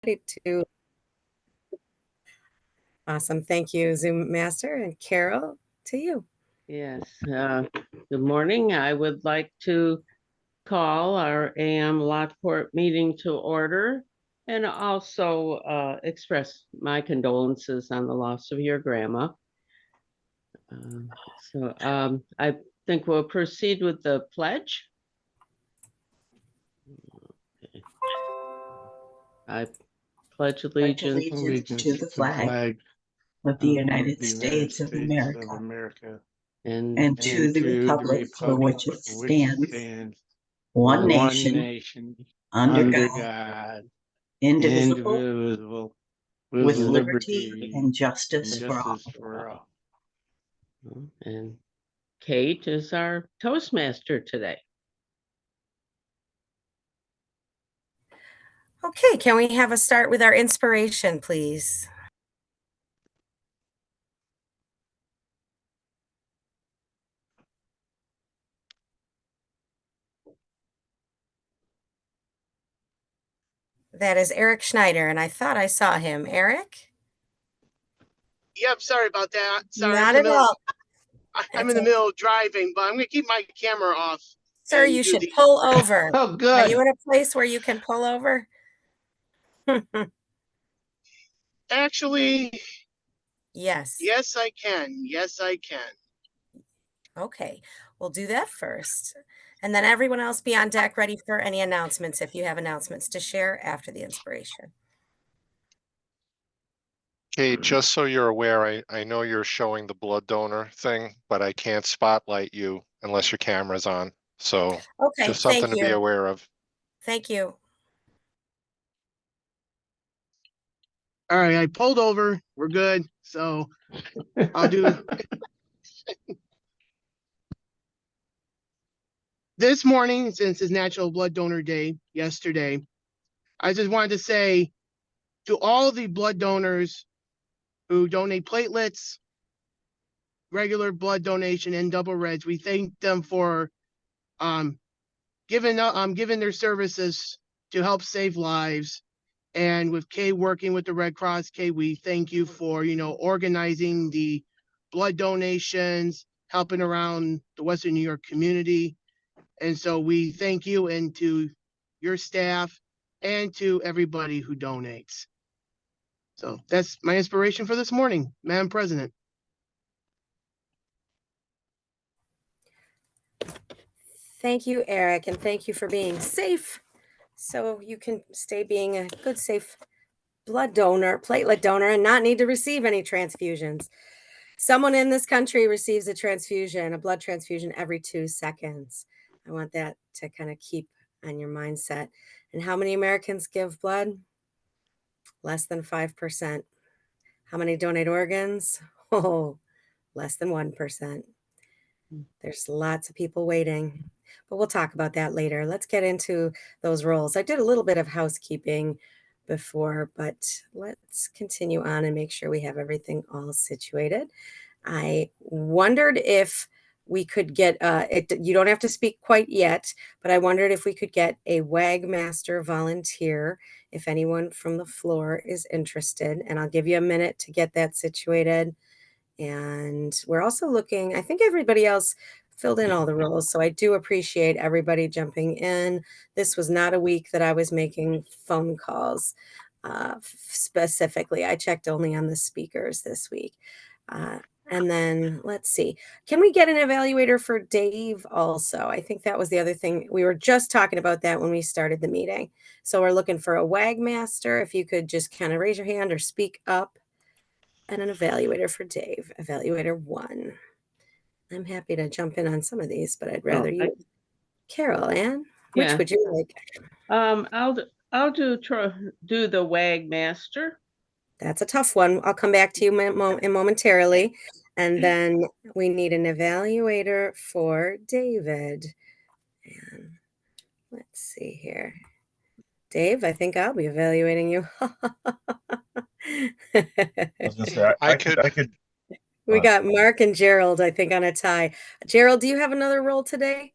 to. Awesome. Thank you, Zoom Master, and Carol, to you. Yes. Good morning. I would like to call our AM Lockport meeting to order and also express my condolences on the loss of your grandma. I think we'll proceed with the pledge. Okay. I pledge allegiance to the flag of the United States of America and to the republic for which it stands, one nation, under God, indivisible, with liberty and justice for all. And Kate is our Toastmaster today. Okay, can we have a start with our inspiration, please? That is Eric Schneider, and I thought I saw him. Eric? Yep, sorry about that. Sorry, Not at all. I'm in the middle of driving, but I'm going to keep my camera off. Sir, you should pull over. Oh, good. Are you in a place where you can pull over? Actually, yes. Yes, I can. Yes, I can. Okay, we'll do that first. And then everyone else be on deck ready for any announcements if you have announcements to share after the inspiration. Okay, just so you're aware, I know you're showing the blood donor thing, but I can't spotlight you unless your camera's on. So okay, just something to be aware of. Thank you. All right, I pulled over. We're good. So I'll do. This morning, since it's National Blood Donor Day yesterday, I just wanted to say to all the blood donors who donate platelets, regular blood donation, and double reds, we thank them for giving their services to help save lives. And with Kay working with the Red Cross, Kay, we thank you for, organizing the blood donations, helping around the Western New York community. And so we thank you, and to your staff and to everybody who donates. So that's my inspiration for this morning, Madam President. Thank you, Eric, and thank you for being safe so you can stay being a good, safe blood donor, platelet donor, and not need to receive any transfusions. Someone in this country receives a blood transfusion every 2 seconds. I want that to kind of keep on your mindset. And how many Americans give blood? Less than 5%. How many donate organs? Oh, less than 1%. There's lots of people waiting, but we'll talk about that later. Let's get into those roles. I did a little bit of housekeeping before, but let's continue on and make sure we have everything all situated. I wondered if we could get, you don't have to speak quite yet, but I wondered if we could get a WAG Master volunteer, if anyone from the floor is interested, and I'll give you a minute to get that situated. And we're also looking, I think everybody else filled in all the roles, so I do appreciate everybody jumping in. This was not a week that I was making phone calls specifically. I checked only on the speakers this week. And then let's see, can we get an evaluator for Dave also? I think that was the other thing. We were just talking about that when we started the meeting. So we're looking for a WAG Master. If you could just kind of raise your hand or speak up. And an evaluator for Dave, evaluator 1. I'm happy to jump in on some of these, but I'd rather you. Carol Ann, which would you like? I'll do the WAG Master. That's a tough one. I'll come back to you momentarily. And then we need an evaluator for David. And let's see here. Dave, I think I'll be evaluating you. I was gonna say I could. We got Mark and Gerald, I think, on a tie. Gerald, do you have another role today?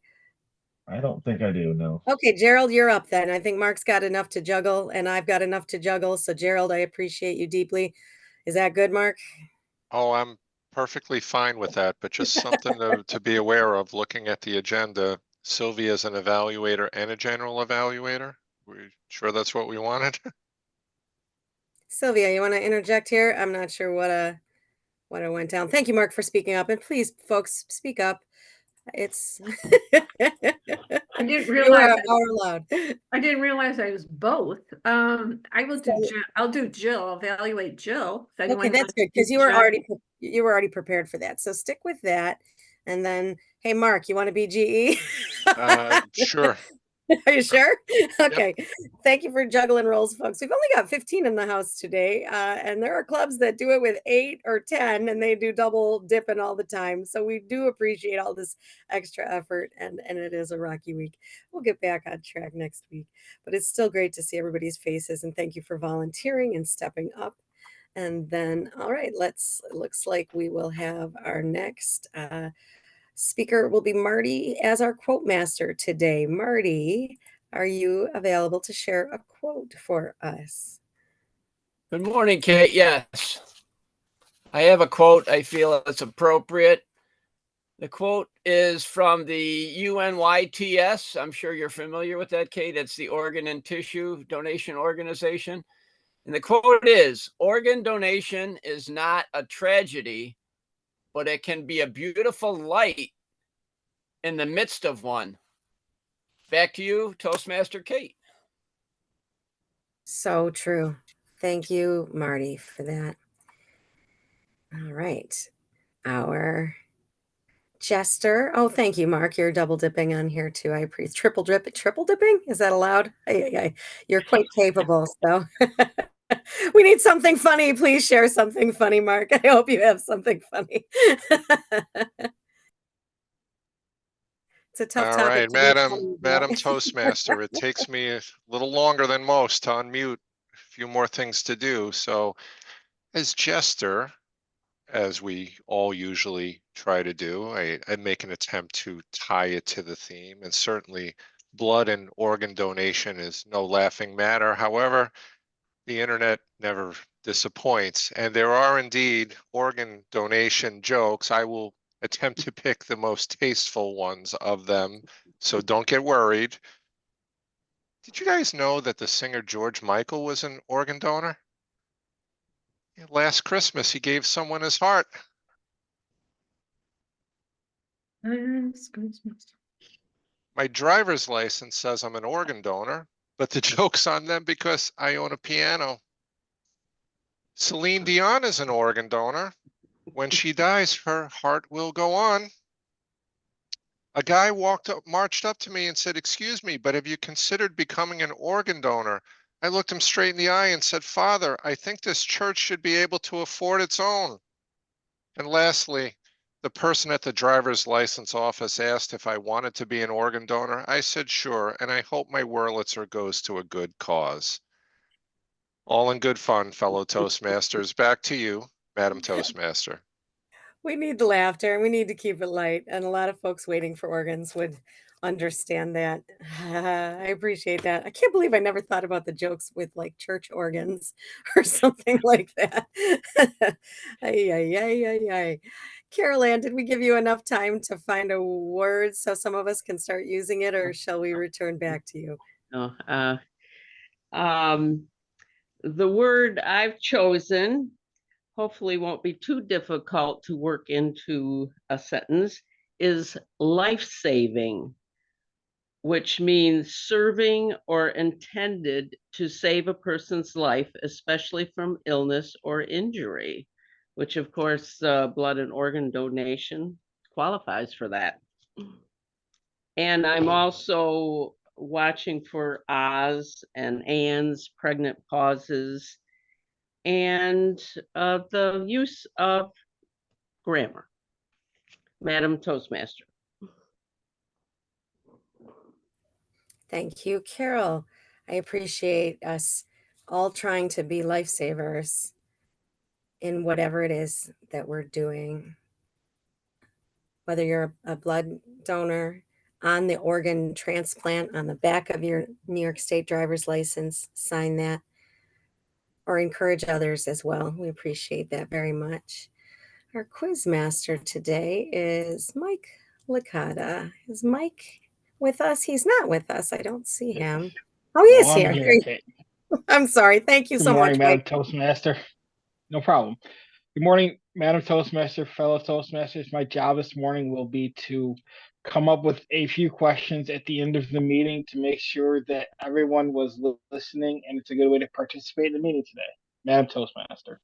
I don't think I do, no. Okay, Gerald, you're up then. I think Mark's got enough to juggle and I've got enough to juggle. So Gerald, I appreciate you deeply. Is that good, Mark? Oh, I'm perfectly fine with that, but just something to be aware of looking at the agenda. Sylvia's an evaluator and a general evaluator. We sure that's what we wanted? Sylvia, you want to interject here? I'm not sure what went down. Thank you, Mark, for speaking up. And please, folks, speak up. It's I didn't you realize are allowed. I didn't realize I was both. I will do So- Jill. I'll do Jill, evaluate Jill. If anyone Okay, that's wants good to because do you were Jill. already prepared for that. So stick with that. And then, hey, Mark, you want to be GE? Sure. Are you sure? Okay. Thank you for juggling roles, folks. We've only got 15 in the house today. And there are clubs that do it with 8 or 10 and they do double dipping all the time. So we do appreciate all this extra effort and it is a rocky week. We'll get back on track next week. But it's still great to see everybody's faces and thank you for volunteering and stepping up. And then, all right, it looks like we will have our next speaker will be Marty as our quote master today. Marty, are you available to share a quote for us? Good morning, Kate. Yes, I have a quote. I feel it's appropriate. The quote is from the UNYTS. I'm sure you're familiar with that, Kate. It's the Organ and Tissue Donation Organization. And the quote is, organ donation is not a tragedy, but it can be a beautiful light in the midst of one. Back to you, Toastmaster Kate. So true. Thank you, Marty, for that. All right. Our Jester. Oh, thank you, Mark. You're double dipping on here too. I appreciate triple dipping. Is that allowed? You're quite capable. So we need something funny. Please share something funny, Mark. I hope you have something funny. It's a tough All topic right, to be Madam funny about. Toastmaster, it takes me a little longer than most to unmute. A few more things to do. So as Jester, as we all usually try to do, I make an attempt to tie it to the theme, and certainly blood and organ donation is no laughing matter. However, the internet never disappoints, and there are indeed organ donation jokes. I will attempt to pick the most tasteful ones of them, so don't get worried. Did you guys know that the singer George Michael was an organ donor? Last Christmas, he gave someone his heart. My driver's license says I'm an organ donor, but the joke's on them because I own a piano. Celine Dion is an organ donor. When she dies, her heart will go on. A guy marched up to me and said, "Excuse me, but have you considered becoming an organ donor?" I looked him straight in the eye and said, "Father, I think this church should be able to afford its own." And lastly, the person at the driver's license office asked if I wanted to be an organ donor. I said, sure, and I hope my Wurlitzer goes to a good cause. All in good fun, fellow Toastmasters. Back to you, Madam Toastmaster. We need the laughter and we need to keep it light. And a lot of folks waiting for organs would understand that. I appreciate that. I can't believe I never thought about the jokes with like church organs or something like that. Ay, ay, ay, ay, ay. Carol Ann, did we give you enough time to find a word so some of us can start using it, or shall we return back to you? No, the word I've chosen hopefully won't be too difficult to work into a sentence is life-saving, which means serving or intended to save a person's life, especially from illness or injury, which of course blood and organ donation qualifies for that. And I'm also watching for Oz and Anne's pregnant pauses and the use of grammar. Madam Toastmaster. Thank you, Carol. I appreciate us all trying to be lifesavers in whatever it is that we're doing. Whether you're a blood donor, on the organ transplant on the back of your New York State driver's license. Sign that or encourage others as well. We appreciate that very much. Our quiz master today is Mike Licata. Is Mike with us? He's not with us. I don't see him. Oh, he is I'm here. here, Kate. I'm sorry. Thank you Good so morning, much, Madam Mike. Toastmaster. No problem. Good morning, Madam Toastmaster, fellow Toastmasters. My job this morning will be to come up with a few questions at the end of the meeting to make sure that everyone was listening, and it's a good way to participate in the meeting today. Madam Toastmaster.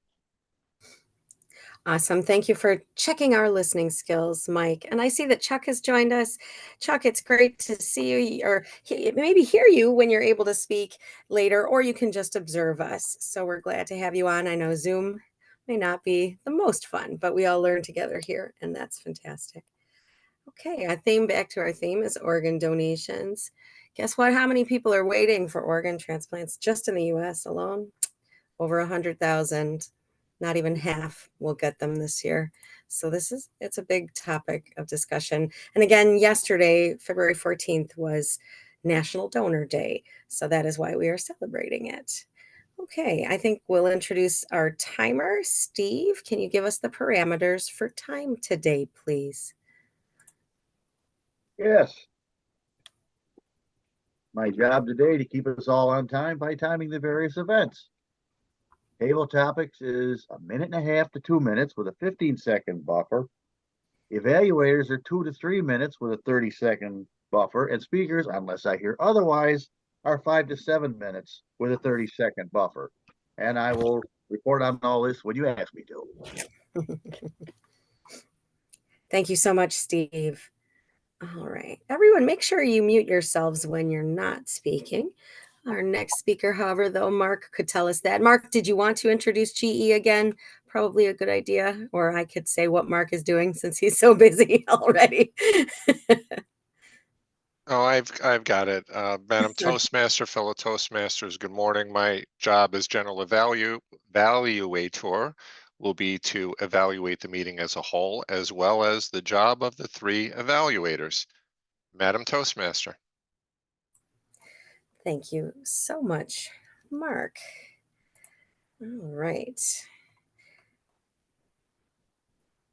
Awesome. Thank you for checking our listening skills, Mike. And I see that Chuck has joined us. Chuck, it's great to see you or maybe hear you when you're able to speak later, or you can just observe us. So we're glad to have you on. I know Zoom may not be the most fun, but we all learn together here, and that's fantastic. Okay, back to our theme is organ donations. Guess what? How many people are waiting for organ transplants just in the US alone? Over 100,000. Not even half will get them this year. So it's a big topic of discussion. And again, yesterday, February 14th, was National Donor Day. So that is why we are celebrating it. Okay, I think we'll introduce our timer. Steve, can you give us the parameters for time today, please? Yes. My job today to keep us all on time by timing the various events. Table topics is 1.5 to 2 minutes with a 15-second buffer. Evaluators are 2 to 3 minutes with a 30-second buffer, and speakers, unless I hear otherwise, are 5 to 7 minutes with a 30-second buffer. And I will report on all this when you ask me to. Thank you so much, Steve. All right, everyone, make sure you mute yourselves when you're not speaking. Our next speaker, however, though, Mark could tell us that. Mark, did you want to introduce GE again? Probably a good idea. Or I could say what Mark is doing since he's so busy already. Oh, I've got it. Madam Toastmaster, fellow Toastmasters, good morning. My job as general evaluator will be to evaluate the meeting as a whole, as well as the job of the 3 evaluators. Madam Toastmaster. Thank you so much, Mark. All right.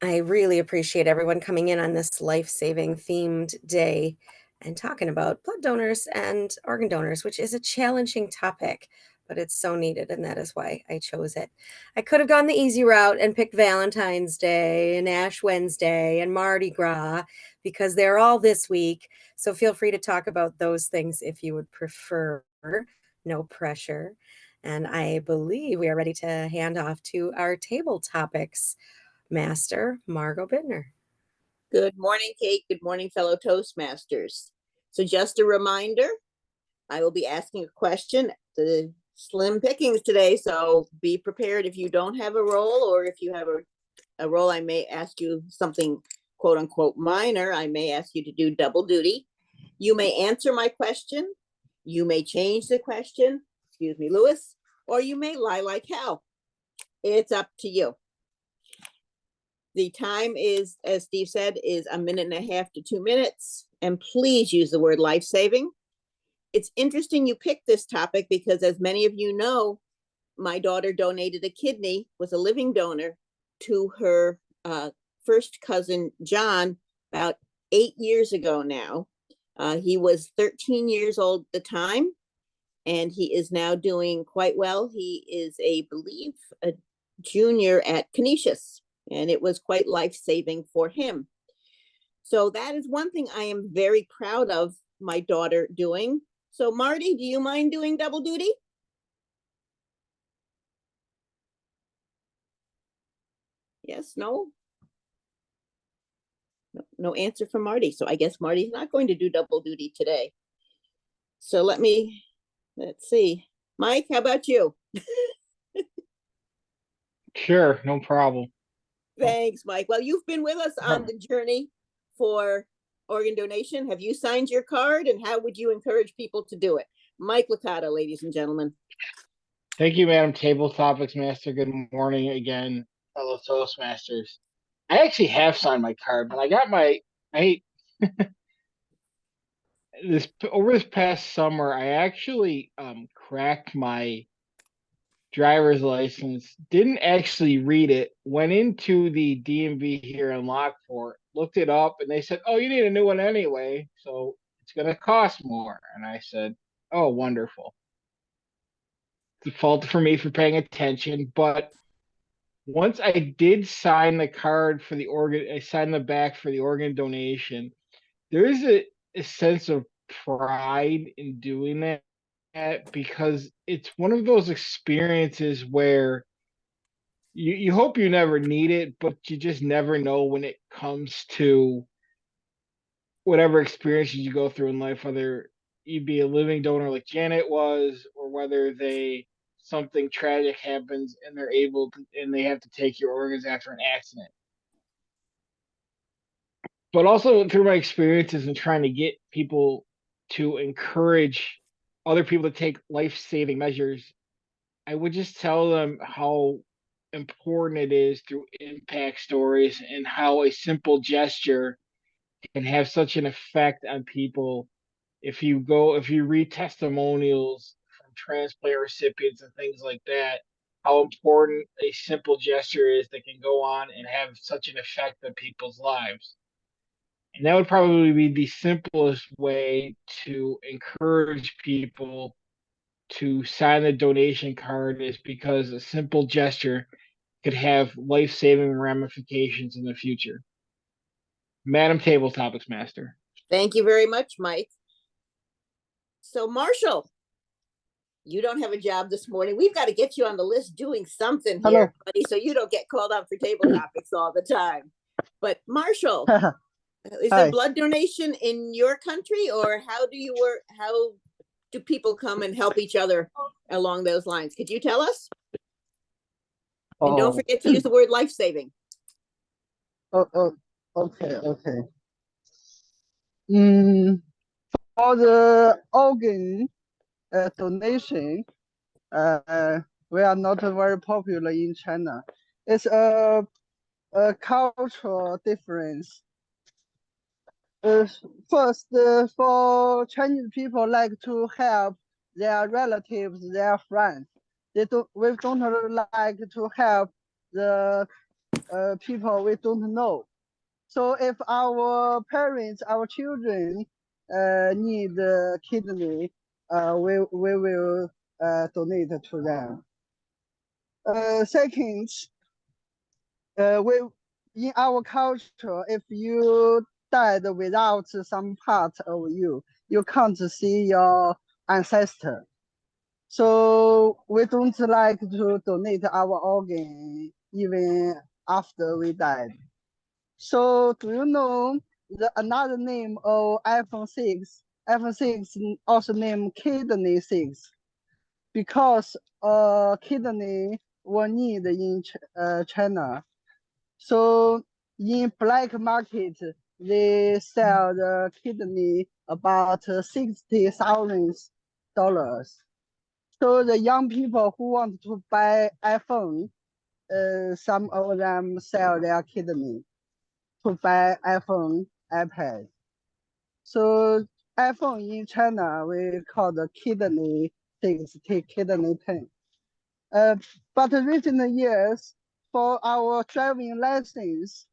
I really appreciate everyone coming in on this life-saving themed day and talking about blood donors and organ donors, which is a challenging topic, but it's so needed, and that is why I chose it. I could have gone the easy route and picked Valentine's Day and Ash Wednesday and Mardi Gras because they're all this week. So feel free to talk about those things if you would prefer. No pressure. And I believe we are ready to hand off to our table topics master, Margot Bittner. Good morning, Kate. Good morning, fellow Toastmasters. So just a reminder, I will be asking a question. The slim pickings today, so be prepared if you don't have a role, or if you have a role, I may ask you something quote unquote minor. I may ask you to do double duty. You may answer my question. You may change the question, excuse me, Lewis, or you may lie like hell. It's up to you. The time is, as Steve said, is 1.5 to 2 minutes. And please use the word life-saving. It's interesting you picked this topic because, as many of you know, my daughter donated a kidney, was a living donor, to her first cousin, John, about 8 years ago now. He was 13 years old at the time, and he is now doing quite well. He is, I believe, a junior at Canisius. And it was quite life-saving for him. So that is one thing I am very proud of my daughter doing. So Marty, do you mind doing double duty? Yes, no? No answer from Marty. So I guess Marty's not going to do double duty today. So let's see. Mike, how about you? Sure, no problem. Thanks, Mike. Well, you've been with us on the journey for organ donation. Have you signed your card, and how would you encourage people to do it? Mike Licata, ladies and gentlemen. Thank you, Madam Table Topics Master. Good morning again, fellow Toastmasters. I actually have signed my card, but I over this past summer, I actually cracked my driver's license, didn't actually read it, went into the DMV here in Lockport, looked it up, and they said, "Oh, you need a new one anyway, so it's going to cost more." And I said, "Oh, wonderful." Default for me for paying attention, but once I did sign the card for the organ, I signed the back for the organ donation. There is a sense of pride in doing that because it's one of those experiences where you hope you never need it, but you just never know when it comes to whatever experiences you go through in life, whether you be a living donor like Janet was, or whether something tragic happens and they have to take your organs after an accident. But also through my experiences in trying to get people to encourage other people to take life-saving measures, I would just tell them how important it is through impact stories and how a simple gesture can have such an effect on people. If you read testimonials from transplant recipients and things like that, how important a simple gesture is that can go on and have such an effect on people's lives. And that would probably be the simplest way to encourage people to sign the donation card, is because a simple gesture could have life-saving ramifications in the future. Madam Table Topics Master. Thank you very much, Mike. So Marshall, you don't have a job this morning. We've got to get you on the list doing something here, buddy, so you don't get called out for table topics all the time. But Marshall, is there blood donation in your country, or how do you work? How do people come and help each other along those lines? Could you tell us? And don't forget to use the word life-saving. Okay. For the organ donation, we are not very popular in China. It's a cultural difference. First, for Chinese people like to help their relatives, their friends. We don't like to help the people we don't know. So if our parents, our children need the kidney, we will donate to them. Second, in our culture, if you died without some part of you, you can't see your ancestor. So we don't like to donate our organ even after we died. So do you know another name of iPhone 6? iPhone 6 also named kidney 6 because kidney were needed in China. So in black market, they sell the kidney about $60,000. So the young people who want to buy iPhone, some of them sell their kidney to buy iPhone, iPad. So iPhone in China, we call the kidney 6, kidney 10. But recent years, for our driving license,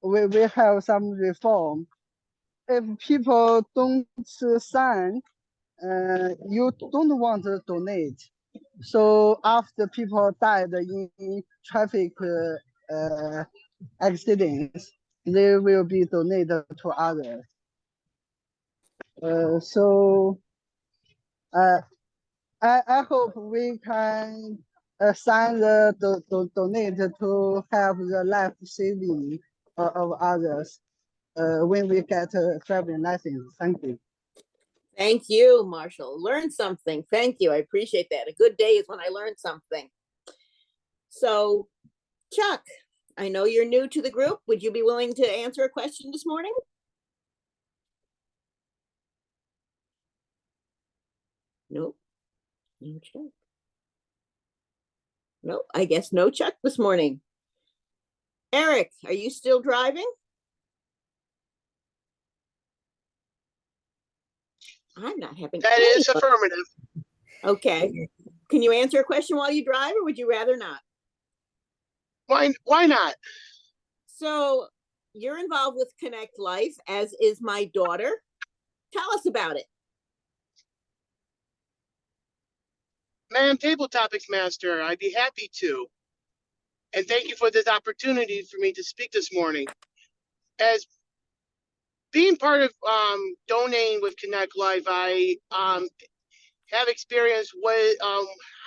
we have some reform. If people don't sign, you don't want to donate. So after people died in traffic accidents, they will be donated to others. I hope we can sign the donate to help the life saving of others when we get a driving license. Thank you. Thank you, Marshall. Learn something. Thank you. I appreciate that. A good day is when I learn something. So, Chuck, I know you're new to the group. Would you be willing to answer a question this morning? Nope. No Chuck. Nope. I guess no Chuck this morning. Eric, are you still driving? I'm not having That any is luck. affirmative. Okay. Can you answer a question while you drive, or would you rather not? Why not? So you're involved with Connect Life, as is my daughter. Tell us about it. Ma'am, Table Topics Master, I'd be happy to. And thank you for this opportunity for me to speak this morning. As being part of donating with Connect Life, I have experienced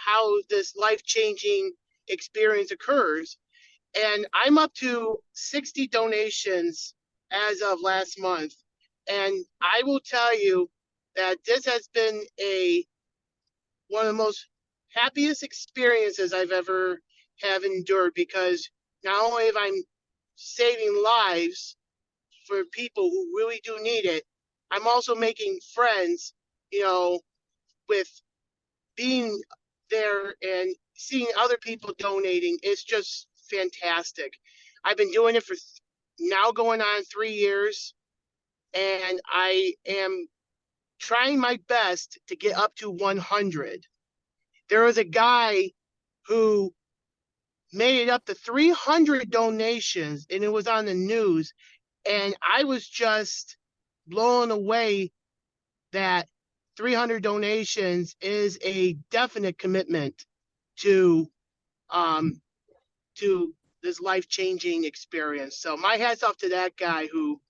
how this life-changing experience occurs. And I'm up to 60 donations as of last month. And I will tell you that this has been one of the most happiest experiences I've ever have endured, because not only have I'm saving lives for people who really do need it, I'm also making friends, with being there and seeing other people donating. It's just fantastic. I've been doing it for now going on 3 years, and I am trying my best to get up to 100. There was a guy who made it up to 300 donations, and it was on the news. And I was just blown away that 300 donations is a definite commitment to this life-changing experience. So my hat's off to that guy who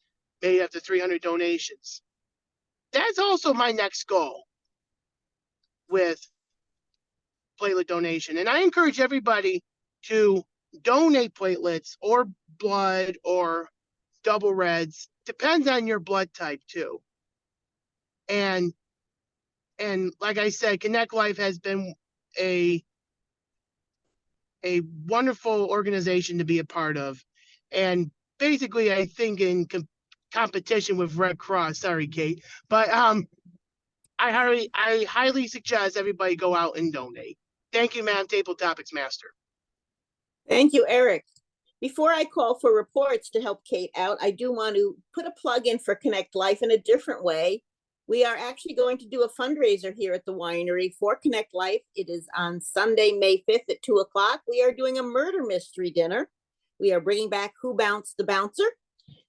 made up to 300 donations. That's also my next goal with platelet donation. And I encourage everybody to donate platelets or blood or double reds. Depends on your blood type too. And like I said, Connect Life has been a wonderful organization to be a part of. And basically, I think in competition with Red Cross, sorry, Kate, but I highly suggest everybody go out and donate. Thank you, Madam Table Topics Master. Thank you, Eric. Before I call for reports to help Kate out, I do want to put a plug in for Connect Life in a different way. We are actually going to do a fundraiser here at the winery for Connect Life. It is on Sunday, May 5th at 2 o'clock. We are doing a murder mystery dinner. We are bringing back Who Bounced the Bouncer.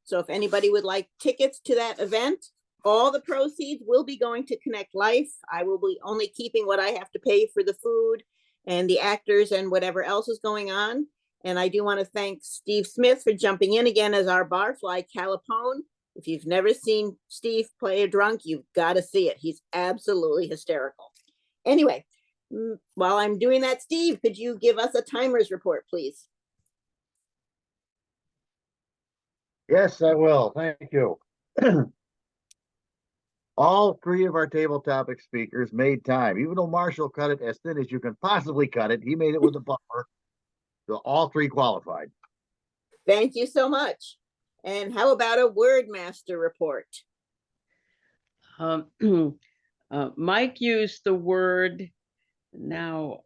So if anybody would like tickets to that event, all the proceeds will be going to Connect Life. I will be only keeping what I have to pay for the food and the actors and whatever else is going on. And I do want to thank Steve Smith for jumping in again as our barfly Calipone. If you've never seen Steve play a drunk, you've got to see it. He's absolutely hysterical. Anyway, while I'm doing that, Steve, could you give us a timers report, please? Yes, I will. Thank you. All three of our table topic speakers made time. Even though Marshall cut it as thin as you can possibly cut it, he made it with a buffer. So all three qualified. Thank you so much. And how about a word master report? Mike used the word. Now,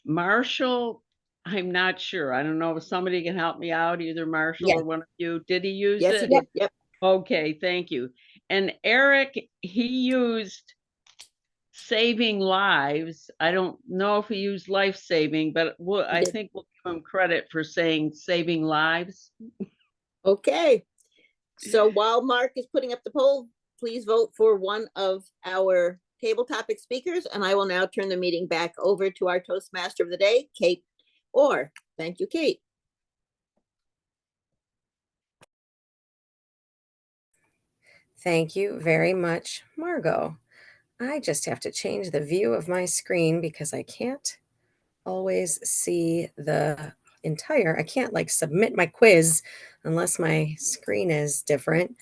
Marshall, I'm not sure. I don't know if somebody can help me out, either Marshall or one of you. Did he use it? Yes, he did. Yep. Okay, thank you. And Eric, he used saving lives. I don't know if he used life-saving, but I think we'll give him credit for saying saving lives. Okay. So while Mark is putting up the poll, please vote for one of our table topic speakers, and I will now turn the meeting back over to our Toastmaster of the day, Kate Orr. Thank you, Kate. Thank you very much, Margot. I just have to change the view of my screen because I can't always see the I can't like submit my quiz unless my screen is different,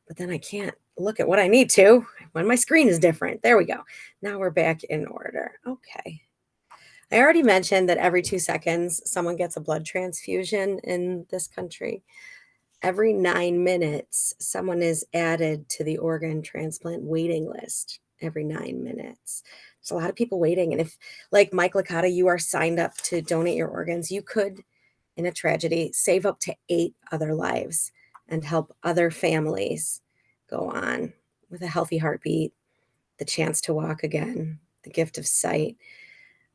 but then I can't look at what I need to when my screen is different. There we go. Now we're back in order. Okay. I already mentioned that every 2 seconds, someone gets a blood transfusion in this country. Every 9 minutes, someone is added to the organ transplant waiting list. Every 9 minutes. There's a lot of people waiting. And if, like Mike Licata, you are signed up to donate your organs, you could, in a tragedy, save up to 8 other lives and help other families go on with a healthy heartbeat the chance to walk again, the gift of sight.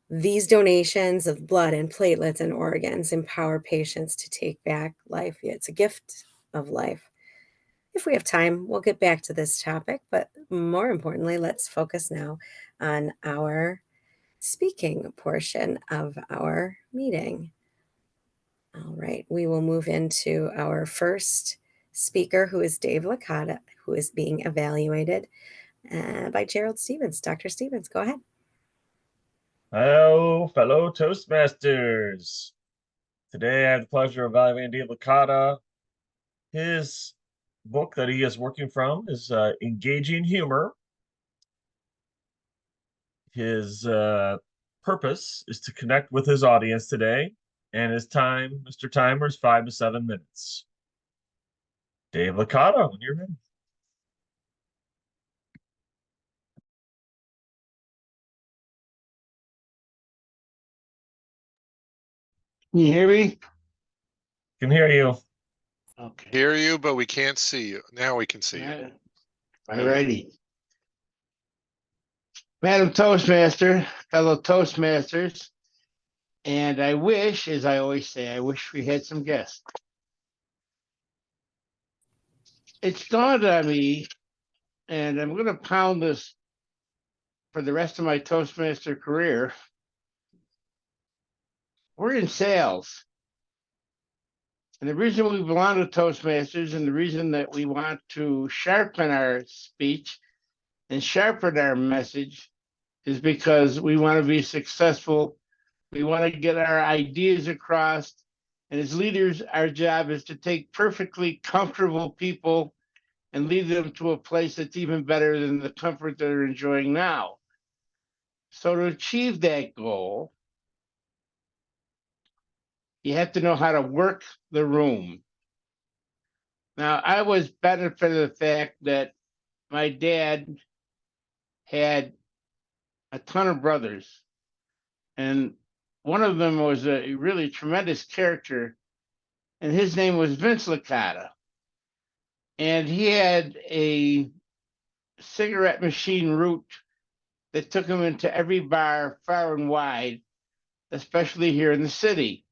These donations of blood and platelets and organs empower patients to take back life. It's a gift of life. If we have time, we'll get back to this topic, but more importantly, let's focus now on our speaking portion of our meeting. All right, we will move into our first speaker, who is Dave Licata, who is being evaluated by Gerald Stevens. Dr. Stevens, go ahead. Hello, fellow Toastmasters. Today I have the pleasure of evaluating Dave Licata. His book that he is working from is Engaging Humor. His purpose is to connect with his audience today, and his time, Mr. Timer, is 5 to 7 minutes. Dave Licata, when you're ready. Can you hear me? Can hear you. Okay. Hear you, but we can't see you. Now we can see you. All righty. Madam Toastmaster, fellow Toastmasters, and I wish, as I always say, I wish we had some guests. It's dawned on me, and I'm going to pound this for the rest of my Toastmaster career. We're in sales. And the reason we belong to Toastmasters and the reason that we want to sharpen our speech and sharpen our message is because we want to be successful. We want to get our ideas across. And as leaders, our job is to take perfectly comfortable people and lead them to a place that's even better than the comfort they're enjoying now. So to achieve that goal, you have to know how to work the room. Now, I was benefited of the fact that my dad had a ton of brothers, and one of them was a really tremendous character, and his name was Vince Licata. And he had a cigarette machine route that took him into every bar far and wide, especially here in the city.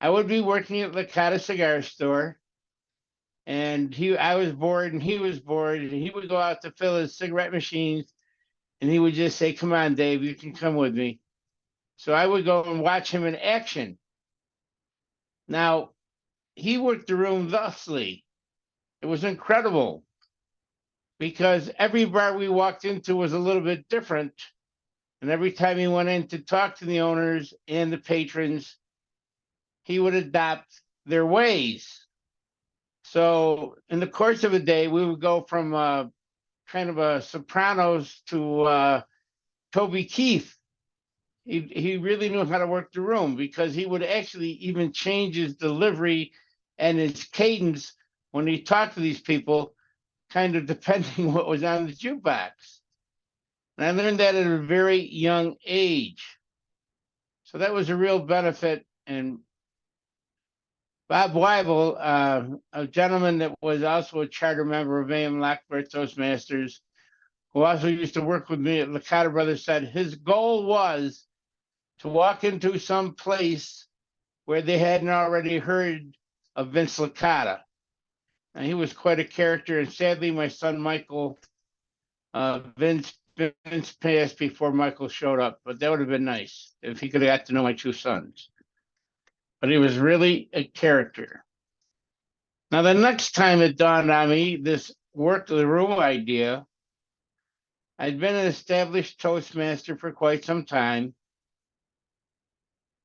I would be working at Licata Cigar Store, and I was bored and he was bored, and he would go out to fill his cigarette machines, and he would just say, "Come on, Dave, you can come with me." So I would go and watch him in action. Now, he worked the room thusly. It was incredible because every bar we walked into was a little bit different. And every time he went in to talk to the owners and the patrons, he would adopt their ways. So in the course of a day, we would go from kind of a Sopranos to Toby Keith. He really knew how to work the room because he would actually even change his delivery and his cadence when he talked to these people, kind of depending what was on the jukebox. And I learned that at a very young age. So that was a real benefit. And Bob Weibel, a gentleman that was also a charter member of AM Lockport Toastmasters, who also used to work with me at Licata Brothers, said his goal was to walk into some place where they hadn't already heard of Vince Licata. And he was quite a character. And sadly, my son Michael, Vince passed before Michael showed up, but that would have been nice if he could have got to know my two sons. But he was really a character. Now, the next time it dawned on me, this work the room idea, I'd been an established Toastmaster for quite some time.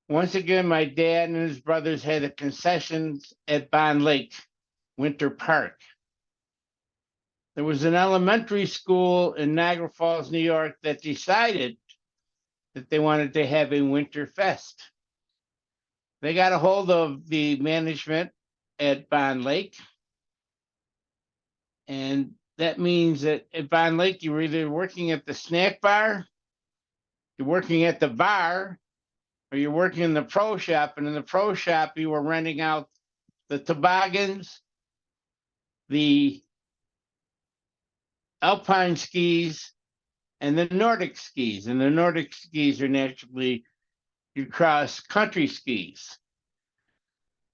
Once again, my dad and his brothers had a concessions at Bond Lake, Winter Park. There was an elementary school in Niagara Falls, New York that decided that they wanted to have a winter fest. They got a hold of the management at Bond Lake. And that means that at Bond Lake, you were either working at the snack bar, you're working at the bar, or you're working in the pro shop. And in the pro shop, you were renting out the toboggans, the alpine skis, and the Nordic skis. And the Nordic skis are naturally your cross country skis.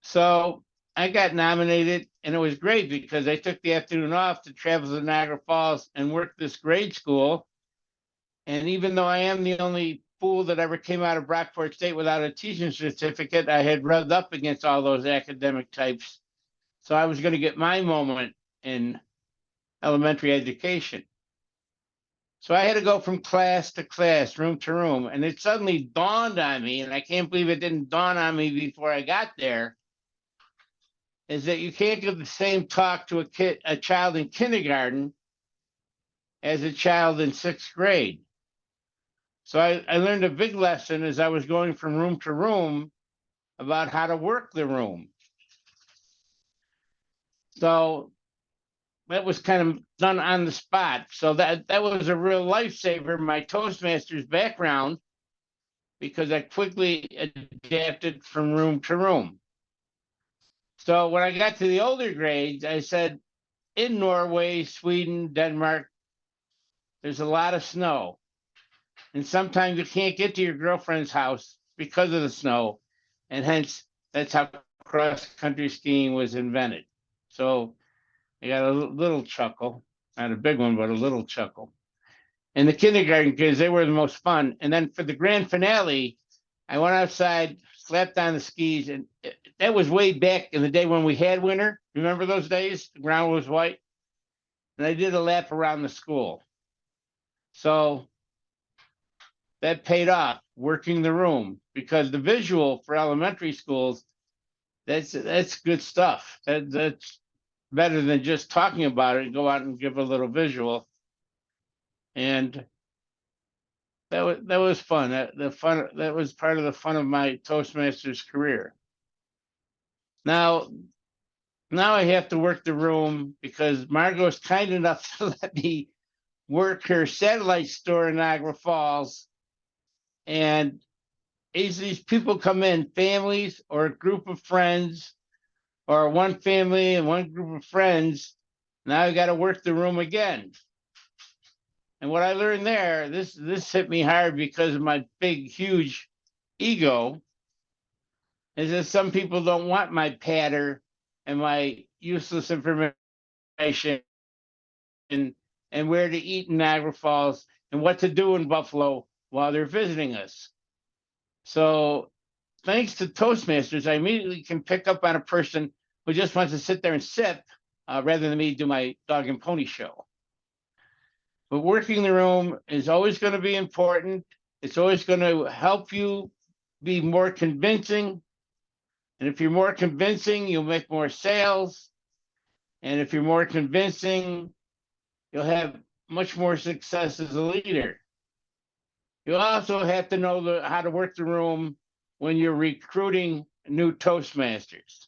So I got nominated, and it was great because I took the afternoon off to travel to Niagara Falls and work this grade school. And even though I am the only fool that ever came out of Brockport State without a teaching certificate, I had rubbed up against all those academic types. So I was going to get my moment in elementary education. So I had to go from class to class, room to room. And it suddenly dawned on me, and I can't believe it didn't dawn on me before I got there, is that you can't give the same talk to a child in kindergarten as a child in 6th grade. So I learned a big lesson as I was going from room to room about how to work the room. So that was kind of done on the spot. So that was a real lifesaver, my Toastmasters background, because I quickly adapted from room to room. So when I got to the older grades, I said, in Norway, Sweden, Denmark, there's a lot of snow. And sometimes you can't get to your girlfriend's house because of the snow. And hence, that's how cross-country skiing was invented. So I got a little chuckle, not a big one, but a little chuckle. And the kindergarten kids, they were the most fun. And then for the grand finale, I went outside, slapped on the skis, and that was way back in the day when we had winter. Remember those days? The ground was white. And I did a lap around the school. So that paid off, working the room, because the visual for elementary schools, that's good stuff. That's better than just talking about it. Go out and give a little visual. And that was fun. That was part of the fun of my Toastmasters career. Now I have to work the room because Margot's kind enough to let me work her satellite store in Niagara Falls. And as these people come in, families or a group of friends, or one family and one group of friends, now I got to work the room again. And what I learned there, this hit me hard because of my big, huge ego, is that some people don't want my patter and my useless information and where to eat in Niagara Falls and what to do in Buffalo while they're visiting us. So thanks to Toastmasters, I immediately can pick up on a person who just wants to sit there and sip rather than me do my dog and pony show. But working the room is always going to be important. It's always going to help you be more convincing. And if you're more convincing, you'll make more sales. And if you're more convincing, you'll have much more success as a leader. You also have to know how to work the room when you're recruiting new Toastmasters.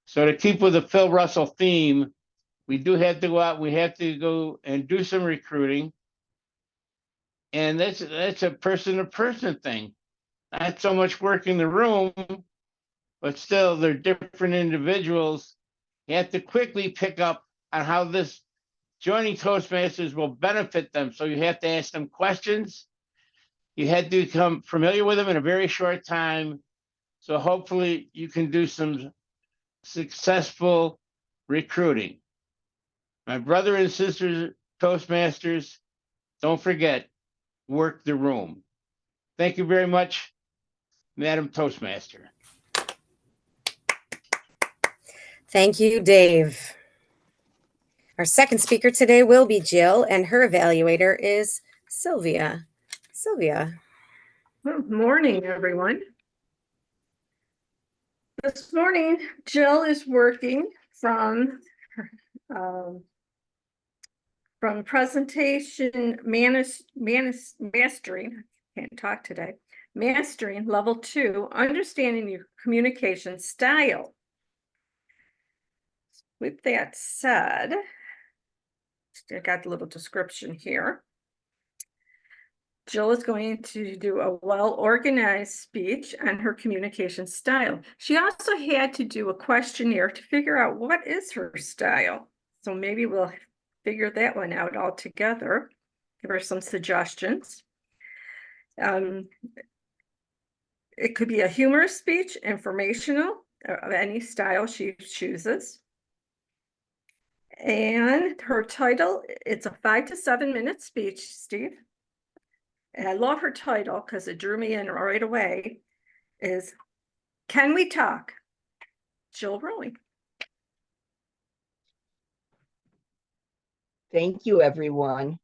So to keep with the Phil Russell theme, we do have to go out, we have to go and do some recruiting. And that's a person-to-person thing. Not so much working the room, but still they're different individuals. You have to quickly pick up on how this joining Toastmasters will benefit them. So you have to ask them questions. You had to become familiar with them in a very short time. So hopefully you can do some successful recruiting. My brother and sisters, Toastmasters, don't forget, work the room. Thank you very much, Madam Toastmaster. Thank you, Dave. Our second speaker today will be Jill, and her evaluator is Sylvia. Sylvia. Good morning, everyone. This morning, Jill is working from presentation mastering, can't talk today, mastering level 2, understanding your communication style. With that said, I got a little description here. Jill is going to do a well-organized speech on her communication style. She also had to do a questionnaire to figure out what is her style. So maybe we'll figure that one out all together. give her some suggestions. It could be a humorous speech, informational, of any style she chooses. And her title, it's a 5 to 7 minute speech, Steve. And I love her title because it drew me in right away, is Can We Talk? Jill Rowling. Thank you, everyone.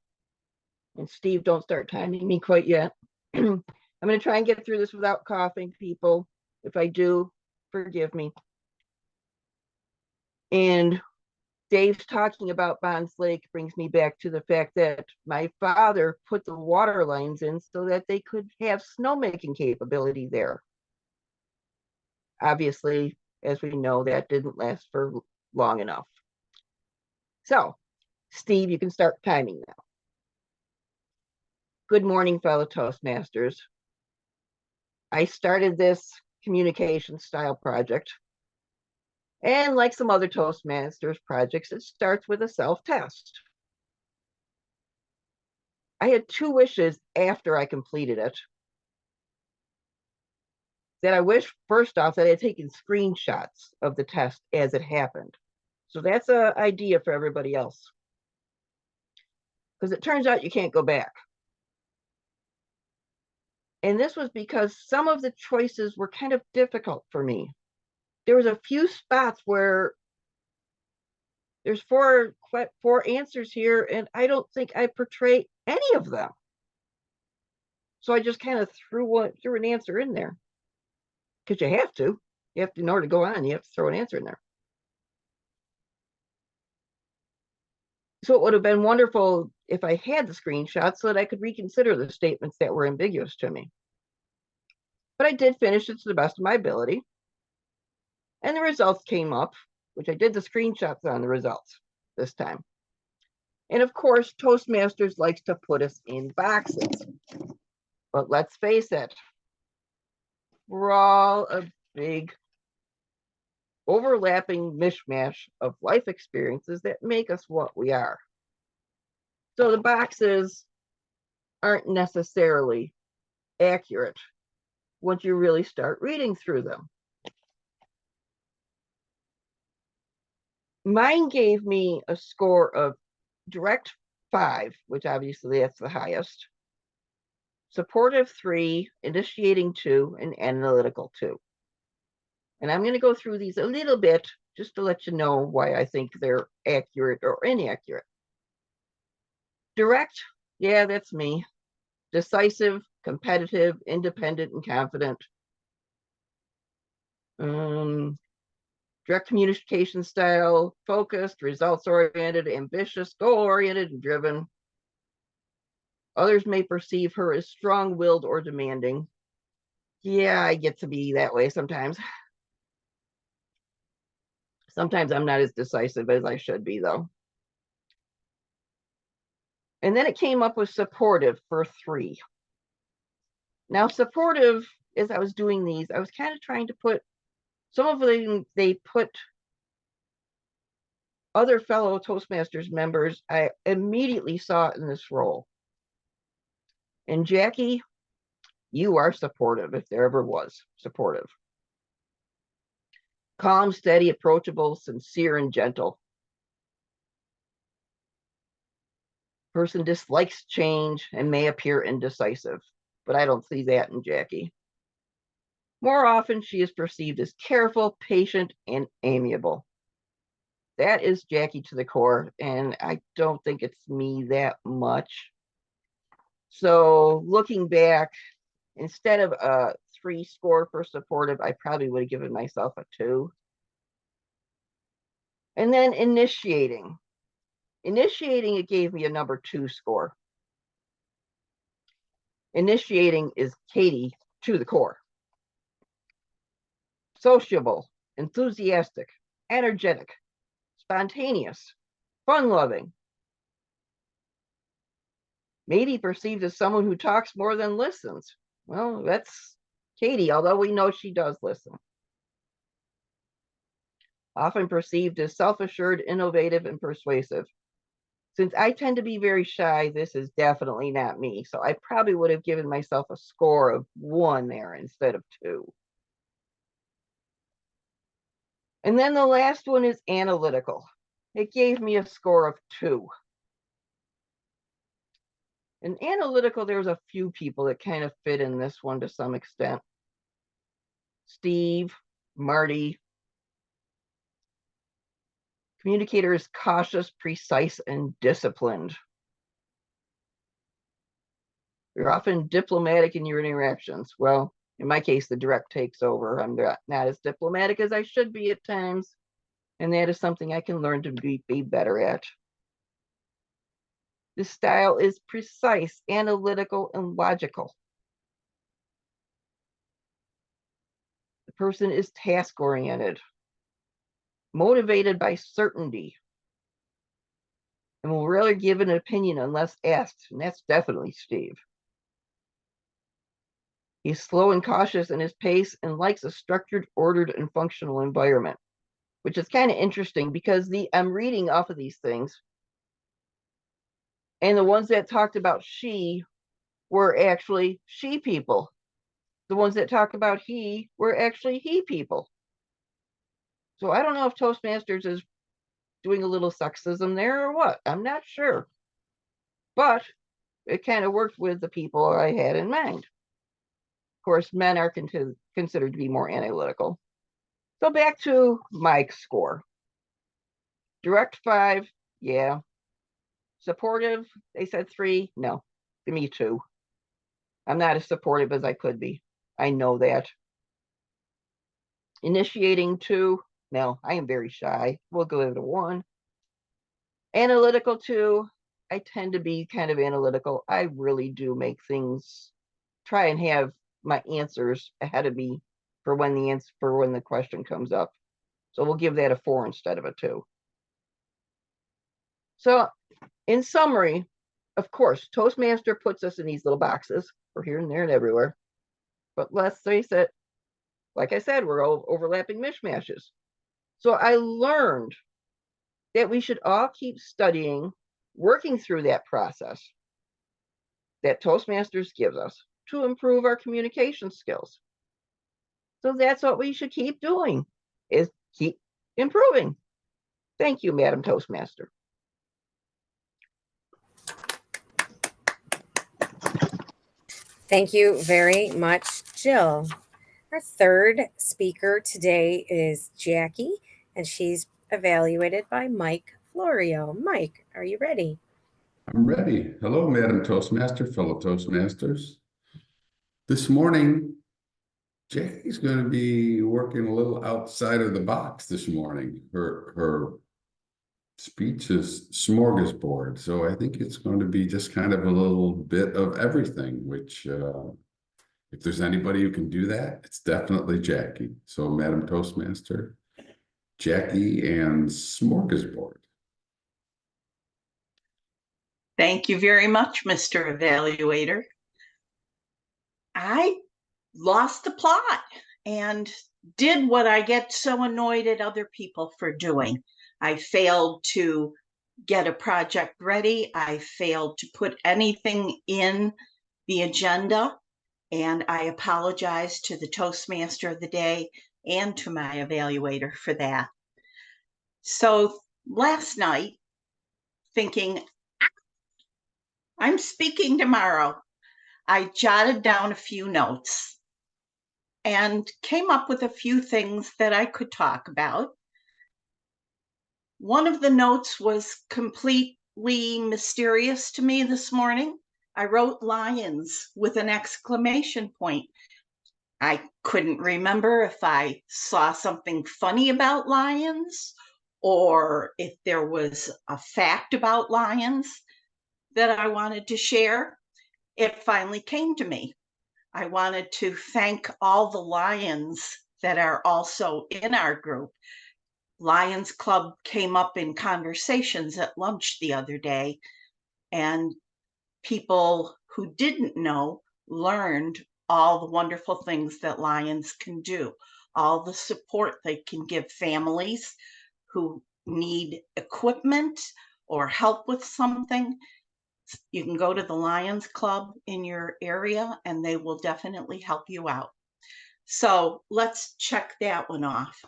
And Steve, don't start timing me quite yet. I'm going to try and get through this without coughing, people. If I do, forgive me. And Dave's talking about Bonds Lake brings me back to the fact that my father put the water lines in so that they could have snowmaking capability there. Obviously, as we know, that didn't last for long enough. So, Steve, you can start timing now. Good morning, fellow Toastmasters. I started this communication style project, and like some other Toastmasters projects, it starts with a self-test. I had 2 wishes after I completed it. That I wish, first off, that I had taken screenshots of the test as it happened. So that's an idea for everybody else. Because it turns out you can't go back. And this was because some of the choices were kind of difficult for me. There was a few spots where there's four answers here, and I don't think I portray any of them. So I just kind of threw an answer in there. Because you have to. In order to go on, you have to throw an answer in there. So it would have been wonderful if I had the screenshots so that I could reconsider the statements that were ambiguous to me. But I did finish it to the best of my ability. And the results came up, which I did the screenshots on the results this time. And of course, Toastmasters likes to put us in boxes. But let's face it, we're all a big overlapping mishmash of life experiences that make us what we are. So the boxes aren't necessarily accurate once you really start reading through them. Mine gave me a score of direct 5, which obviously that's the highest, supportive 3, initiating 2, and analytical 2. And I'm going to go through these a little bit just to let you know why I think they're accurate or inaccurate. Direct, yeah, that's me. Decisive, competitive, independent, and confident. Direct communication style, focused, results-oriented, ambitious, goal-oriented, and driven. Others may perceive her as strong-willed or demanding. Yeah, I get to be that way sometimes. Sometimes I'm not as decisive as I should be, though. And then it came up with supportive for 3. Now, supportive, as I was doing these, I was kind of trying to put some of them, they put other fellow Toastmasters members, I immediately saw it in this role. And Jackie, you are supportive, if there ever was supportive. Calm, steady, approachable, sincere, and gentle. Person dislikes change and may appear indecisive, but I don't see that in Jackie. More often, she is perceived as careful, patient, and amiable. That is Jackie to the core, and I don't think it's me that much. So looking back, instead of a 3 score for supportive, I probably would have given myself a 2. And then initiating. Initiating, it gave me a number 2 score. Initiating is Katie to the core. Sociable, enthusiastic, energetic, spontaneous, fun-loving. Maybe perceived as someone who talks more than listens. Well, that's Katie, although we know she does listen. Often perceived as self-assured, innovative, and persuasive. Since I tend to be very shy, this is definitely not me. So I probably would have given myself a score of 1 there instead of 2. And then the last one is analytical. It gave me a score of 2. In analytical, there's a few people that kind of fit in this one to some extent. Steve, Marty. Communicator is cautious, precise, and disciplined. You're often diplomatic in your interactions. Well, in my case, the direct takes over. I'm not as diplomatic as I should be at times, and that is something I can learn to be better at. This style is precise, analytical, and logical. The person is task-oriented, motivated by certainty, and will rarely give an opinion unless asked, and that's definitely Steve. He's slow and cautious in his pace and likes a structured, ordered, and functional environment, which is kind of interesting because I'm reading off of these things, and the ones that talked about she were actually she people. The ones that talk about he were actually he people. So I don't know if Toastmasters is doing a little sexism there or what. I'm not sure. But it kind of worked with the people I had in mind. Of course, men are considered to be more analytical. So back to Mike's score. Direct 5, yeah. Supportive, they said 3. No, give me 2. I'm not as supportive as I could be. I know that. Initiating 2, no, I am very shy. We'll go to 1. Analytical 2, I tend to be kind of analytical. I really do make things, try and have my answers ahead of me for when the question comes up. So we'll give that a 4 instead of a 2. So in summary, of course, Toastmaster puts us in these little boxes. We're here and there and everywhere. But let's face it, like I said, we're all overlapping mishmashes. So I learned that we should all keep studying, working through that process that Toastmasters gives us to improve our communication skills. So that's what we should keep doing, is keep improving. Thank you, Madam Toastmaster. Thank you very much, Jill. Our third speaker today is Jackie, and she's evaluated by Mike Florio. Mike, are you ready? I'm ready. Hello, Madam Toastmaster, fellow Toastmasters. This morning, Jackie's going to be working a little outside of the box this morning. Her speech is smorgasbord, so I think it's going to be just kind of a little bit of everything, which if there's anybody who can do that, it's definitely Jackie. So, Madam Toastmaster, Jackie and smorgasbord. Thank you very much, Mr. Evaluator. I lost the plot and did what I get so annoyed at other people for doing. I failed to get a project ready. I failed to put anything in the agenda, and I apologize to the Toastmaster of the day and to my evaluator for that. So last night, thinking, I'm speaking tomorrow, I jotted down a few notes and came up with a few things that I could talk about. One of the notes was completely mysterious to me this morning. I wrote lions with an exclamation point. I couldn't remember if I saw something funny about lions or if there was a fact about lions that I wanted to share. It finally came to me. I wanted to thank all the lions that are also in our group. Lions Club came up in conversations at lunch the other day, and people who didn't know learned all the wonderful things that lions can do, all the support they can give families who need equipment or help with something, you can go to the Lions Club in your area and they will definitely help you out. So let's check that one off.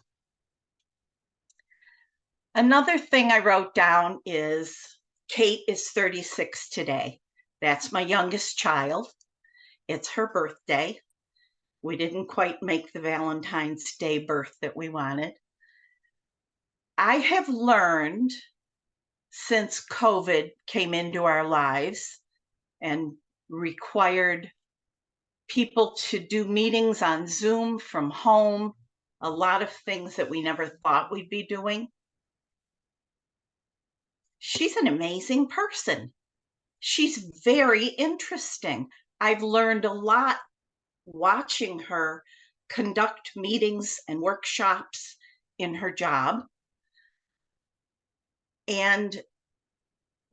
Another thing I wrote down is Kate is 36 today. That's my youngest child. It's her birthday. We didn't quite make the Valentine's Day birth that we wanted. I have learned since COVID came into our lives and required people to do meetings on Zoom from home, a lot of things that we never thought we'd be doing. She's an amazing person. She's very interesting. I've learned a lot watching her conduct meetings and workshops in her job, and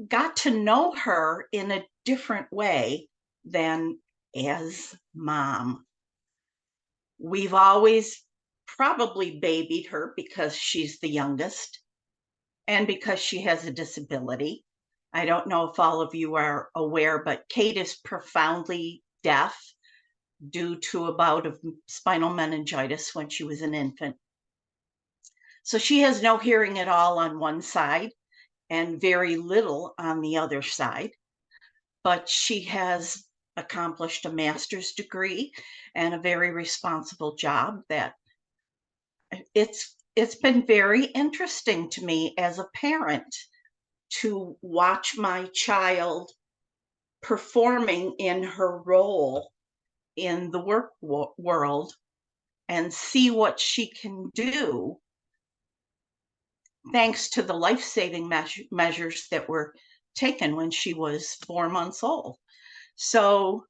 got to know her in a different way than as mom. We've always probably babied her because she's the youngest and because she has a disability. I don't know if all of you are aware, but Kate is profoundly deaf due to a bout of spinal meningitis when she was an infant. So she has no hearing at all on one side and very little on the other side. But she has accomplished a master's degree and a very responsible job that it's been very interesting to me as a parent to watch my child performing in her role in the work world and see what she can do thanks to the life-saving measures that were taken when she was 4 months old. So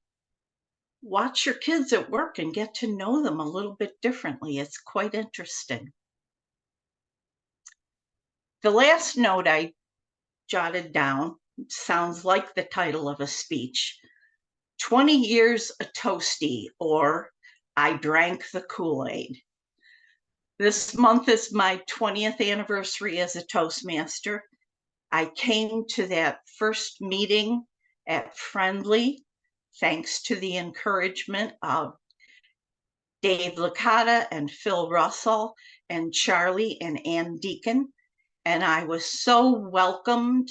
watch your kids at work and get to know them a little bit differently. It's quite interesting. The last note I jotted down sounds like the title of a speech. 20 years a toasty, or I drank the Kool-Aid. This month is my 20th anniversary as a Toastmaster. I came to that first meeting at Friendly thanks to the encouragement of Dave Licata and Phil Russell and Charlie and Ann Deacon. And I was so welcomed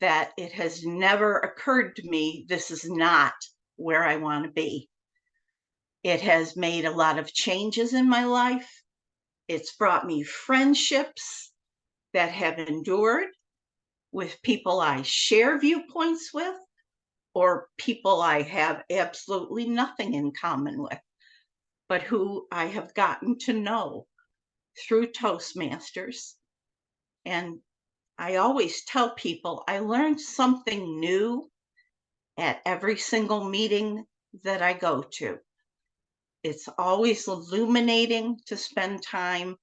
that it has never occurred to me this is not where I want to be. It has made a lot of changes in my life. It's brought me friendships that have endured with people I share viewpoints with or people I have absolutely nothing in common with, but who I have gotten to know through Toastmasters. And I always tell people I learned something new at every single meeting that I go to. It's always illuminating to spend time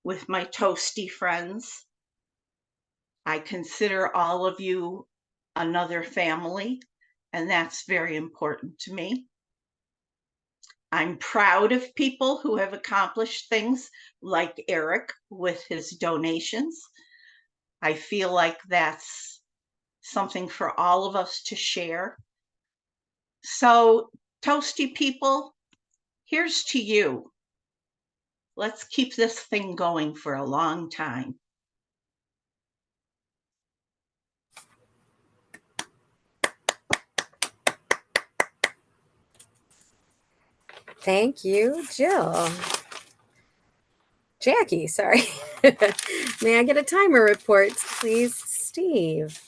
with my toasty friends. I consider all of you another family, and that's very important to me. I'm proud of people who have accomplished things like Eric with his donations. I feel like that's something for all of us to share. So, toasty people, here's to you. Let's keep this thing going for a long time. Thank you, Jill. Jackie, sorry. May I get a timer report, please, Steve?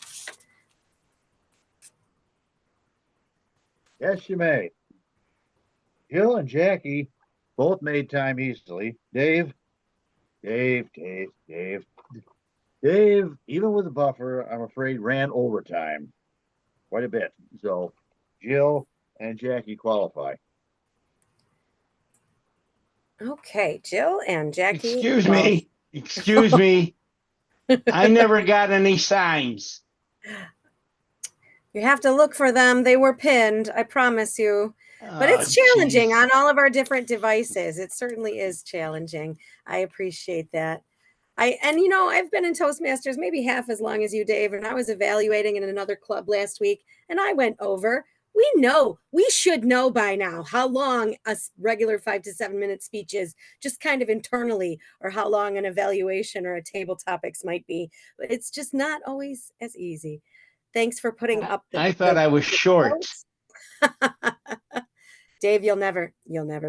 Yes, you may. Jill and Jackie both made time easily. Dave, even with a buffer, I'm afraid ran overtime quite a bit. So Jill and Jackie qualify. Okay, Jill and Jackie. Excuse me. I never got any signs. You have to look for them. They were pinned, I promise you. But it's challenging on all of our different devices. It certainly is challenging. I appreciate that. I've been in Toastmasters maybe half as long as you, Dave, and I was evaluating in another club last week, and I went over. We should know by now how long a regular 5 to 7 minute speech is, just kind of internally, or how long an evaluation or a table topics might be. But it's just not always as easy. Thanks for putting up I thought I was short. Dave, you'll never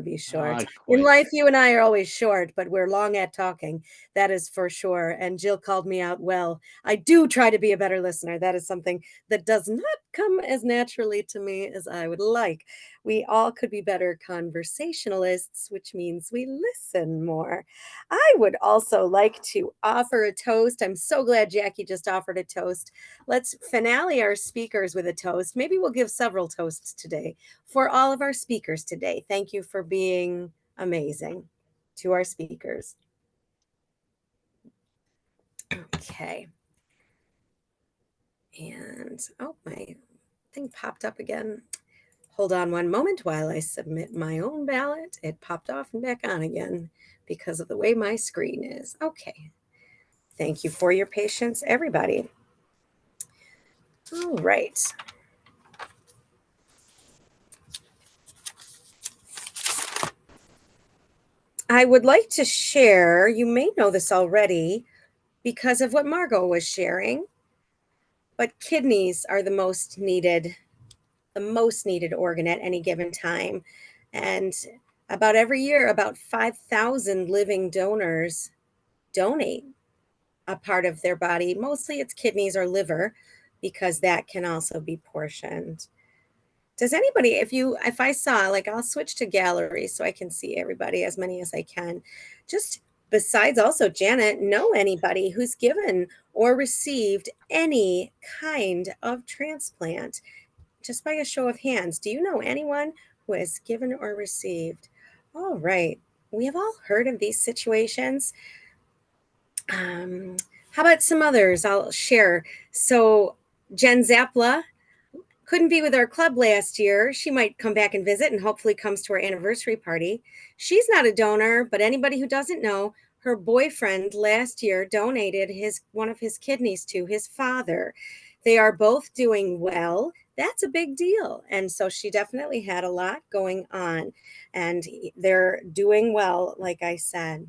be short. I In quit. life, you and I are always short, but we're long at talking. That is for sure. And Jill called me out well. I do try to be a better listener. That is something that does not come as naturally to me as I would like. We all could be better conversationalists, which means we listen more. I would also like to offer a toast. I'm so glad Jackie just offered a toast. Let's finale our speakers with a toast. Maybe we'll give several toasts today for all of our speakers today. Thank you for being amazing to our speakers. Okay. And, oh, my thing popped up again. Hold on one moment while I submit my own ballot. It popped off and back on again because of the way my screen is. Okay. Thank you for your patience, everybody. All right. I would like to share, you may know this already because of what Margot was sharing, but kidneys are the most needed organ at any given time. And about every year, about 5,000 living donors donate a part of their body. Mostly it's kidneys or liver, because that can also be portioned. Does anybody, if I saw, like, I'll switch to gallery so I can see everybody, as many as I can. Just besides also Janet, know anybody who's given or received any kind of transplant? Just by a show of hands, do you know anyone who has given or received? All right. We have all heard of these situations. How about some others? I'll share. So Jen Zapla couldn't be with our club last year. She might come back and visit and hopefully comes to our anniversary party. She's not a donor, but anybody who doesn't know, her boyfriend last year donated one of his kidneys to his father. They are both doing well. That's a big deal. And so she definitely had a lot going on, and they're doing well, like I said.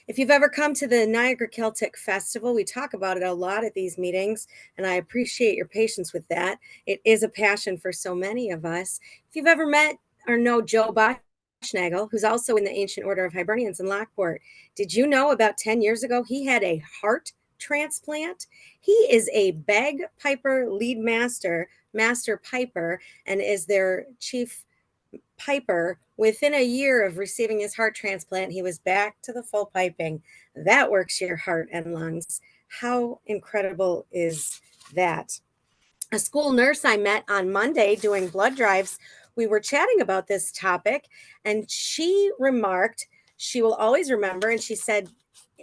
If you've ever come to the Niagara Celtic Festival, we talk about it a lot at these meetings, and I appreciate your patience with that. It is a passion for so many of us. If you've ever met or know Joe Bochnagel, who's also in the Ancient Order of Hibernians in Lockport, did you know about 10 years ago he had a heart transplant? He is a bagpiper lead master piper, and is their chief piper. Within a year of receiving his heart transplant, he was back to the full piping. That works your heart and lungs. How incredible is that? A school nurse I met on Monday doing blood drives, we were chatting about this topic, and she remarked she will always remember, and she said,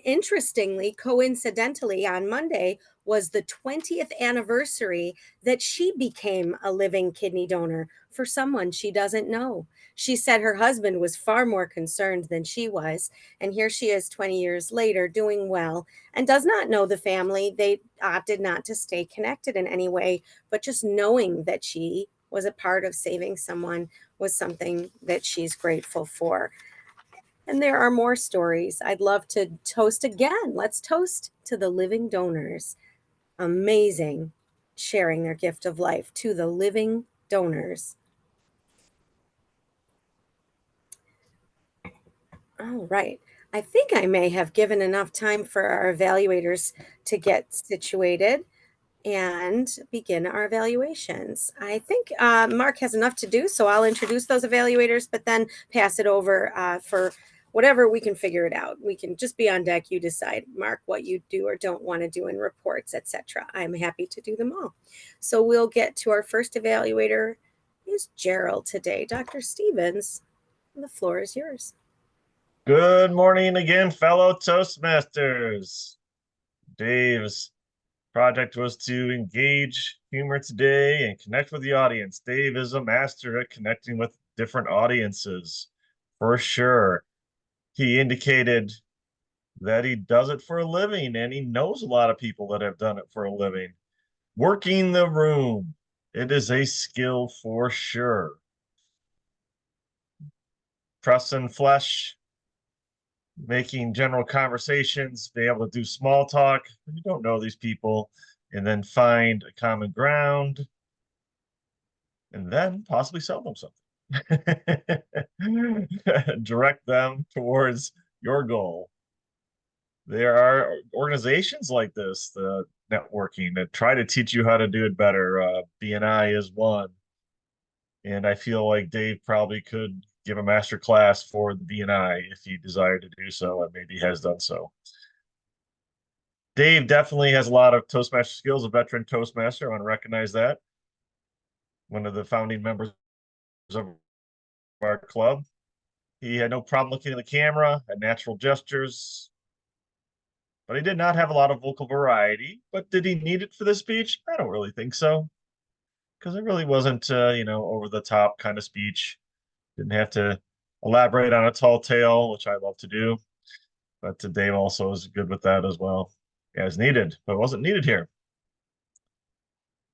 interestingly, coincidentally, on Monday was the 20th anniversary that she became a living kidney donor for someone she doesn't know. She said her husband was far more concerned than she was, and here she is 20 years later doing well and does not know the family. They opted not to stay connected in any way, but just knowing that she was a part of saving someone was something that she's grateful for. And there are more stories. I'd love to toast again. Let's toast to the living donors. Amazing, sharing their gift of life to the living donors. All right. I think I may have given enough time for our evaluators to get situated and begin our evaluations. I think Mark has enough to do, so I'll introduce those evaluators, but then pass it over for whatever. We can figure it out. We can just be on deck. You decide, Mark, what you do or don't want to do in reports, etc. I'm happy to do them all. So we'll get to our first evaluator is Gerald today. Dr. Stevens, the floor is yours. Good morning again, fellow Toastmasters. Dave's project was to engage humor today and connect with the audience. Dave is a master at connecting with different audiences, for sure. He indicated that he does it for a living, and he knows a lot of people that have done it for a living. Working the room. It is a skill for sure. Press and flesh, making general conversations, be able to do small talk when you don't know these people, and then find a common ground, and then possibly sell them something. Direct them towards your goal. There are organizations like this, the networking, that try to teach you how to do it better. BNI is one. And I feel like Dave probably could give a master class for the BNI if he desired to do so, and maybe has done so. Dave definitely has a lot of Toastmaster skills, a veteran Toastmaster. I want to recognize that. One of the founding members of our club. He had no problem looking at the camera, had natural gestures, but he did not have a lot of vocal variety. But did he need it for this speech? I don't really think so, because it really wasn't, over the top kind of speech. Didn't have to elaborate on a tall tale, which I love to do. But Dave also is good with that as well, as needed, but it wasn't needed here.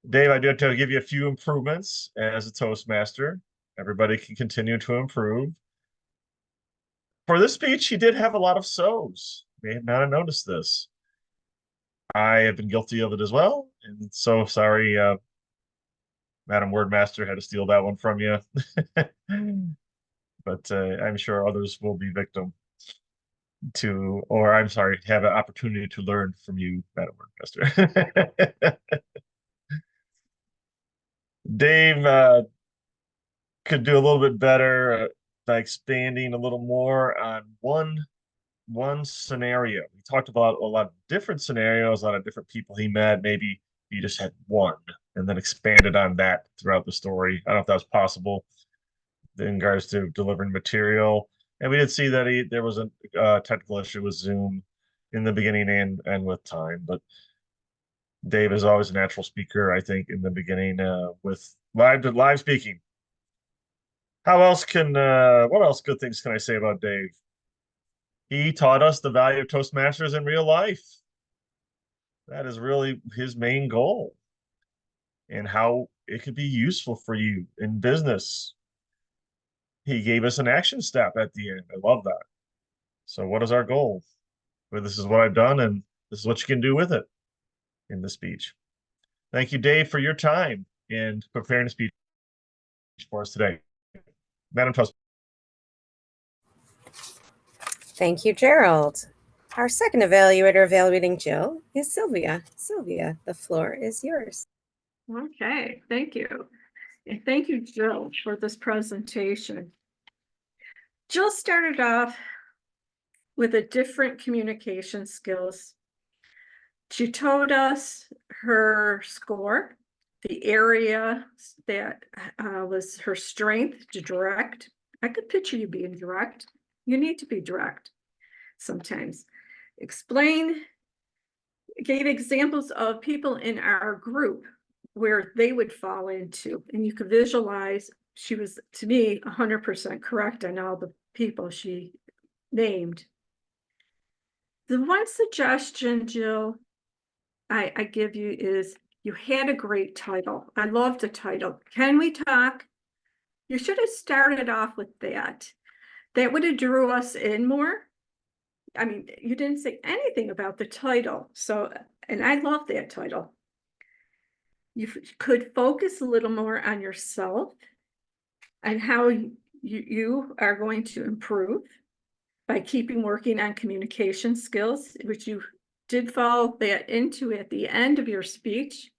Dave, I do have to give you a few improvements as a Toastmaster. Everybody can continue to improve. For this speech, he did have a lot of so's. You may not have noticed this. I have been guilty of it as well, and so sorry, Madam Wordmaster had to steal that one from you. But I'm sure others will be victim to, or I'm sorry, have an opportunity to learn from you, Madam Wordmaster. Dave could do a little bit better by expanding a little more on one scenario. We talked about a lot of different scenarios, a lot of different people he met. Maybe he just had one and then expanded on that throughout the story. I don't know if that was possible in regards to delivering material. And we did see that there was a technical issue with Zoom in the beginning and with time. But Dave is always a natural speaker, I think, in the beginning with live speaking. What else good things can I say about Dave? He taught us the value of Toastmasters in real life. That is really his main goal, and how it could be useful for you in business. He gave us an action step at the end. I love that. So what is our goal? Well, this is what I've done, and this is what you can do with it in the speech. Thank you, Dave, for your time in preparing a speech for us today. Madam Toast. Thank you, Gerald. Our second evaluator evaluating Jill is Sylvia. Sylvia, the floor is yours. Okay, thank you. And thank you, Jill, for this presentation. Jill started off with a different communication skills. She told us her score, the area that was her strength to direct. I could picture you being direct. You need to be direct sometimes. Gave examples of people in our group where they would fall into, and you could visualize. She was, to me, 100% correct on all the people she named. The one suggestion, Jill, I give you is you had a great title. I loved the title. Can we talk? You should have started off with that. That would have drew us in more. I mean, you didn't say anything about the title. So, and I love that title. You could focus a little more on yourself and how you are going to improve by keeping working on communication skills, which you did follow that into at the end of your speech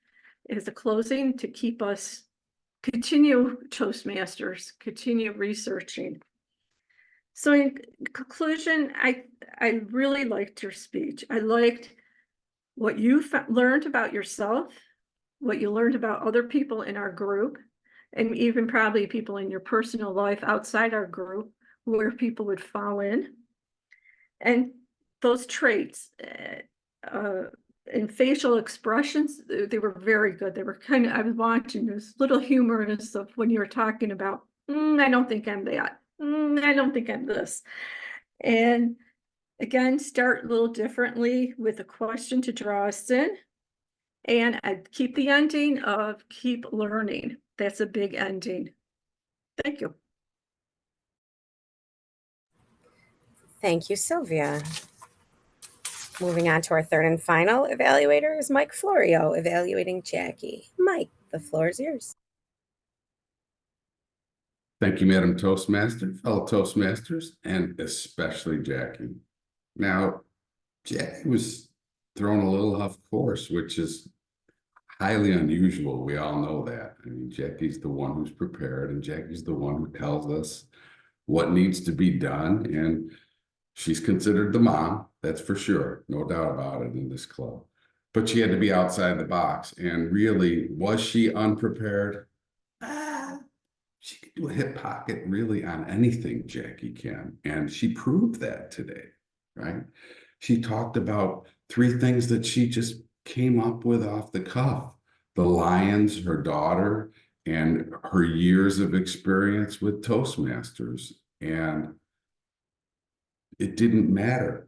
as a closing to keep us continue Toastmasters, continue researching. So in conclusion, I really liked your speech. I liked what you learned about yourself, what you learned about other people in our group, and even probably people in your personal life outside our group where people would fall in. And those traits and facial expressions, they were very good. They were kind of, I was watching this little humorous of when you were talking about, I don't think I'm that. I don't think I'm this. And Again, start a little differently with a question to draw us in. And I keep the ending of keep learning. That's a big ending. Thank you. Thank you, Sylvia. Moving on to our third and final evaluator is Mike Florio, evaluating Jackie. Mike, the floor is yours. Thank you, Madam Toastmaster, fellow Toastmasters, and especially Jackie. Now, Jackie was thrown a little off course, which is highly unusual. We all know that. I mean, Jackie's the one who's prepared, and Jackie's the one who tells us what needs to be done. And she's considered the mom, that's for sure. No doubt about it in this club. But she had to be outside the box. And really, was she unprepared? She can do a hip pocket really on anything, Jackie can. And she proved that today, right? She talked about 3 things that she just came up with off the cuff. The Lions, her daughter, and her years of experience with Toastmasters. And it didn't matter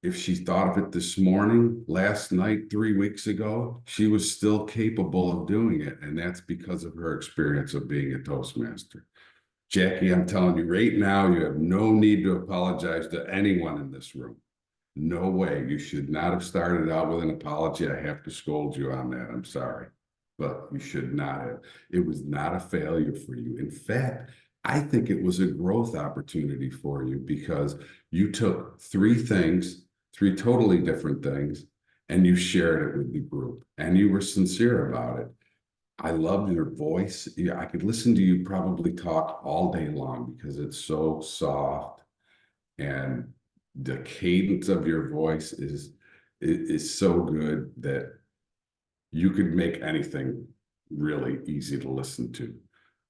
if she thought of it this morning, last night, 3 weeks ago, she was still capable of doing it. And that's because of her experience of being a Toastmaster. Jackie, I'm telling you right now, you have no need to apologize to anyone in this room. No way. You should not have started out with an apology. I have to scold you on that. I'm sorry, but you should not have. It was not a failure for you. In fact, I think it was a growth opportunity for you because you took 3 things, 3 totally different things, and you shared it with the group and you were sincere about it. I love your voice. I could listen to you probably talk all day long because it's so soft, and the cadence of your voice is so good that you could make anything really easy to listen to.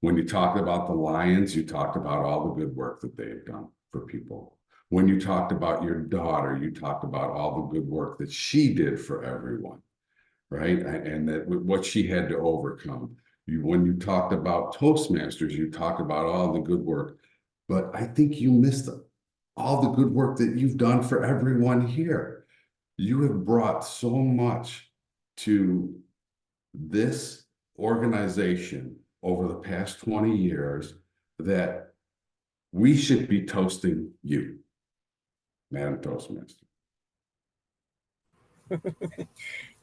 When you talked about the Lions, you talked about all the good work that they have done for people. When you talked about your daughter, you talked about all the good work that she did for everyone, right? And that what she had to overcome. When you talked about Toastmasters, you talked about all the good work. But I think you missed all the good work that you've done for everyone here. You have brought so much to this organization over the past 20 years that we should be toasting you, Madam Toastmaster.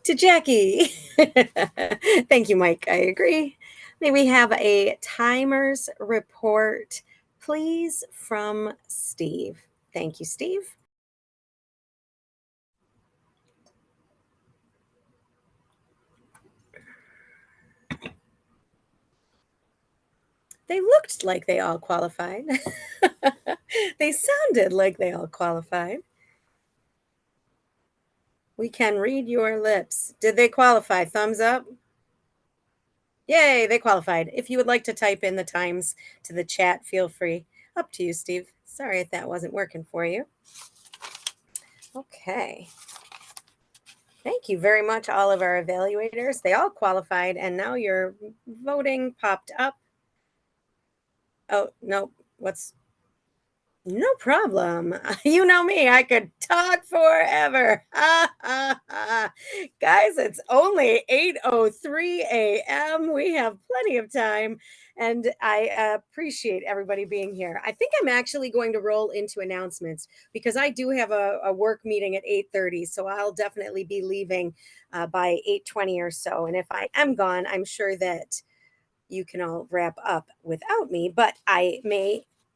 To Jackie. Thank you, Mike. I agree. May we have a timers report, please, from Steve. Thank you, Steve. They looked like they all qualified. They sounded like they all qualified. We can read your lips. Did they qualify? Thumbs up. Yay, they qualified. If you would like to type in the times to the chat, feel free. Up to you, Steve. Sorry if that wasn't working for you. Okay. Thank you very much, all of our evaluators. They all qualified, and now your voting popped up. Oh, no, no problem. You know me, I could talk forever. Guys, it's only 8:03 a.m. We have plenty of time, and I appreciate everybody being here. I think I'm actually going to roll into announcements because I do have a work meeting at 8:30, so I'll definitely be leaving by 8:20 or so. And if I am gone, I'm sure that you can all wrap up without me, but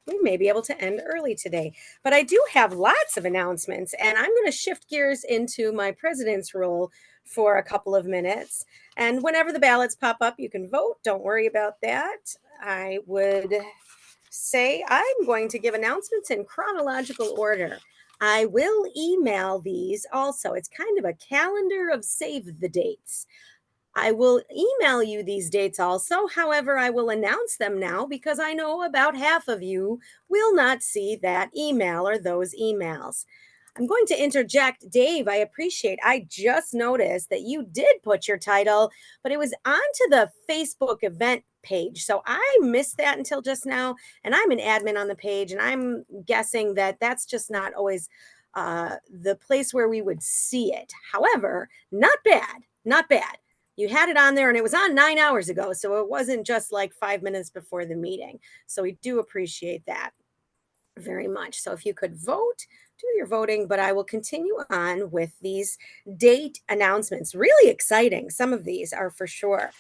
we may be able to end early today. But I do have lots of announcements, and I'm going to shift gears into my president's role for a couple of minutes. And whenever the ballots pop up, you can vote. Don't worry about that. I would say I'm going to give announcements in chronological order. I will email these also. It's kind of a calendar of save the dates. I will email you these dates also. However, I will announce them now because I know about half of you will not see that email or those emails. I'm going to interject, Dave. I just noticed that you did put your title, but it was onto the Facebook event page. So I missed that until just now. And I'm an admin on the page, and I'm guessing that that's just not always the place where we would see it. However, not bad, not bad. You had it on there and it was on 9 hours ago. So it wasn't just like 5 minutes before the meeting. So we do appreciate that very much. So if you could vote, do your voting, but I will continue on with these date announcements. Really exciting. Some of these are for sure.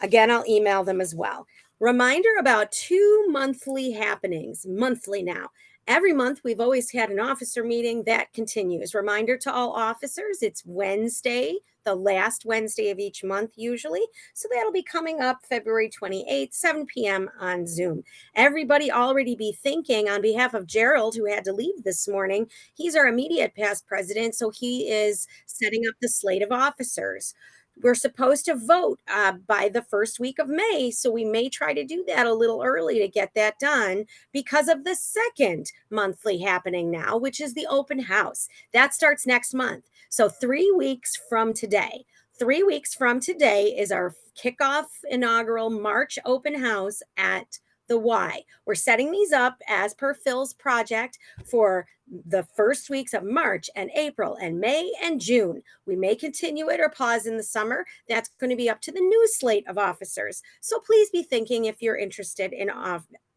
Again, I'll email them as well. Reminder about 2 monthly happenings, monthly now. Every month, we've always had an officer meeting that continues. Reminder to all officers, it's Wednesday, the last Wednesday of each month usually. So that'll be coming up February 28th, 7 p.m. on Zoom. Everybody already be thinking on behalf of Gerald, who had to leave this morning. He's our immediate past president, so he is setting up the slate of officers. We're supposed to vote by the first week of May, so we may try to do that a little early to get that done because of the second monthly happening now, which is the open house. That starts next month. So 3 weeks from today. 3 weeks from today is our kickoff inaugural March open house at the Y. We're setting these up as per Phil's project for the first weeks of March and April and May and June. We may continue it or pause in the summer. That's going to be up to the new slate of officers. So please be thinking if you're interested in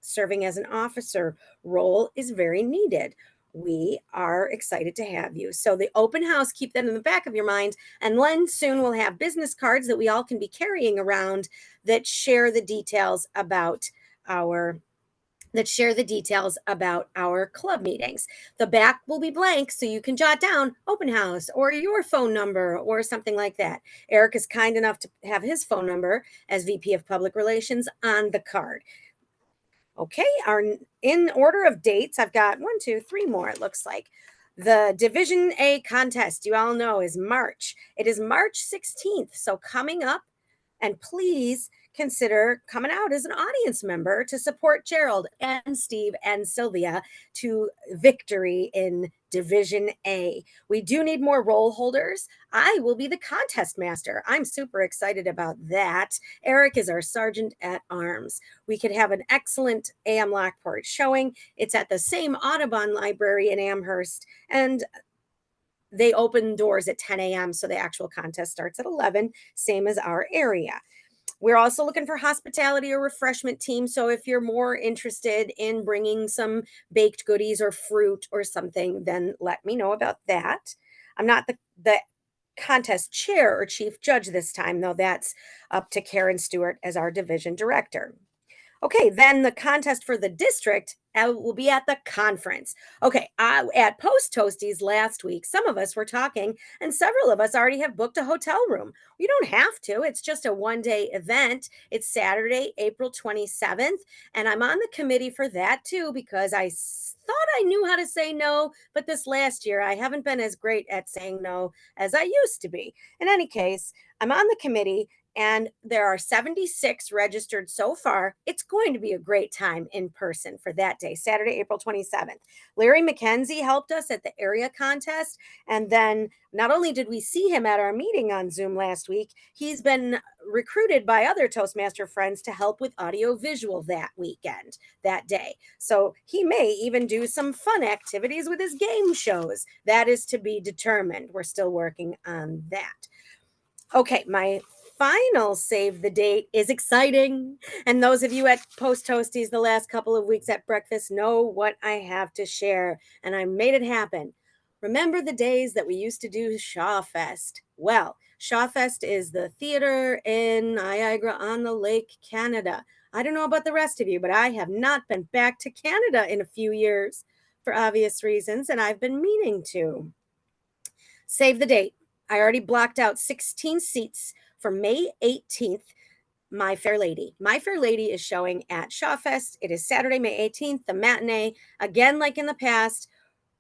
serving as an officer. Role is very needed. We are excited to have you. So the open house, keep that in the back of your mind. And then soon we'll have business cards that we all can be carrying around that share the details about our club meetings. The back will be blank, so you can jot down open house or your phone number or something like that. Eric is kind enough to have his phone number as VP of Public Relations on the card. Okay, in order of dates, I've got 1, 2, 3 more, it looks like. The Division A contest, you all know, is March. It is March 16th, so coming up, and please consider coming out as an audience member to support Gerald and Steve and Sylvia to victory in Division A. We do need more roll holders. I will be the contest master. I'm super excited about that. Eric is our sergeant at arms. We could have an excellent AM Lockport showing. It's at the same Audubon Library in Amherst, and they open doors at 10 a.m. So the actual contest starts at 11, same as our area. We're also looking for hospitality or refreshment team. So if you're more interested in bringing some baked goodies or fruit or something, then let me know about that. I'm not the contest chair or chief judge this time, though. That's up to Karen Stewart as our division director. Okay, then the contest for the district will be at the conference. Okay, at Post Toasties last week, some of us were talking, and several of us already have booked a hotel room. You don't have to. It's just a one-day event. It's Saturday, April 27th, and I'm on the committee for that too because I thought I knew how to say no, but this last year I haven't been as great at saying no as I used to be. In any case, I'm on the committee, and there are 76 registered so far. It's going to be a great time in person for that day, Saturday, April 27th. Larry McKenzie helped us at the area contest. And then not only did we see him at our meeting on Zoom last week, he's been recruited by other Toastmaster friends to help with audio visual that weekend, that day. So he may even do some fun activities with his game shows. That is to be determined. We're still working on that. Okay, my final save the date is exciting. And those of you at Post Toasties the last couple of weeks at breakfast know what I have to share. And I made it happen. Remember the days that we used to do Shawfest? Well, Shawfest is the theater in Niagara-on-the-Lake, Canada. I don't know about the rest of you, but I have not been back to Canada in a few years for obvious reasons, and I've been meaning to. Save the date. I already blocked out 16 seats for May 18th. My Fair Lady. My Fair Lady is showing at Shawfest. It is Saturday, May 18th, the matinee. Again, like in the past,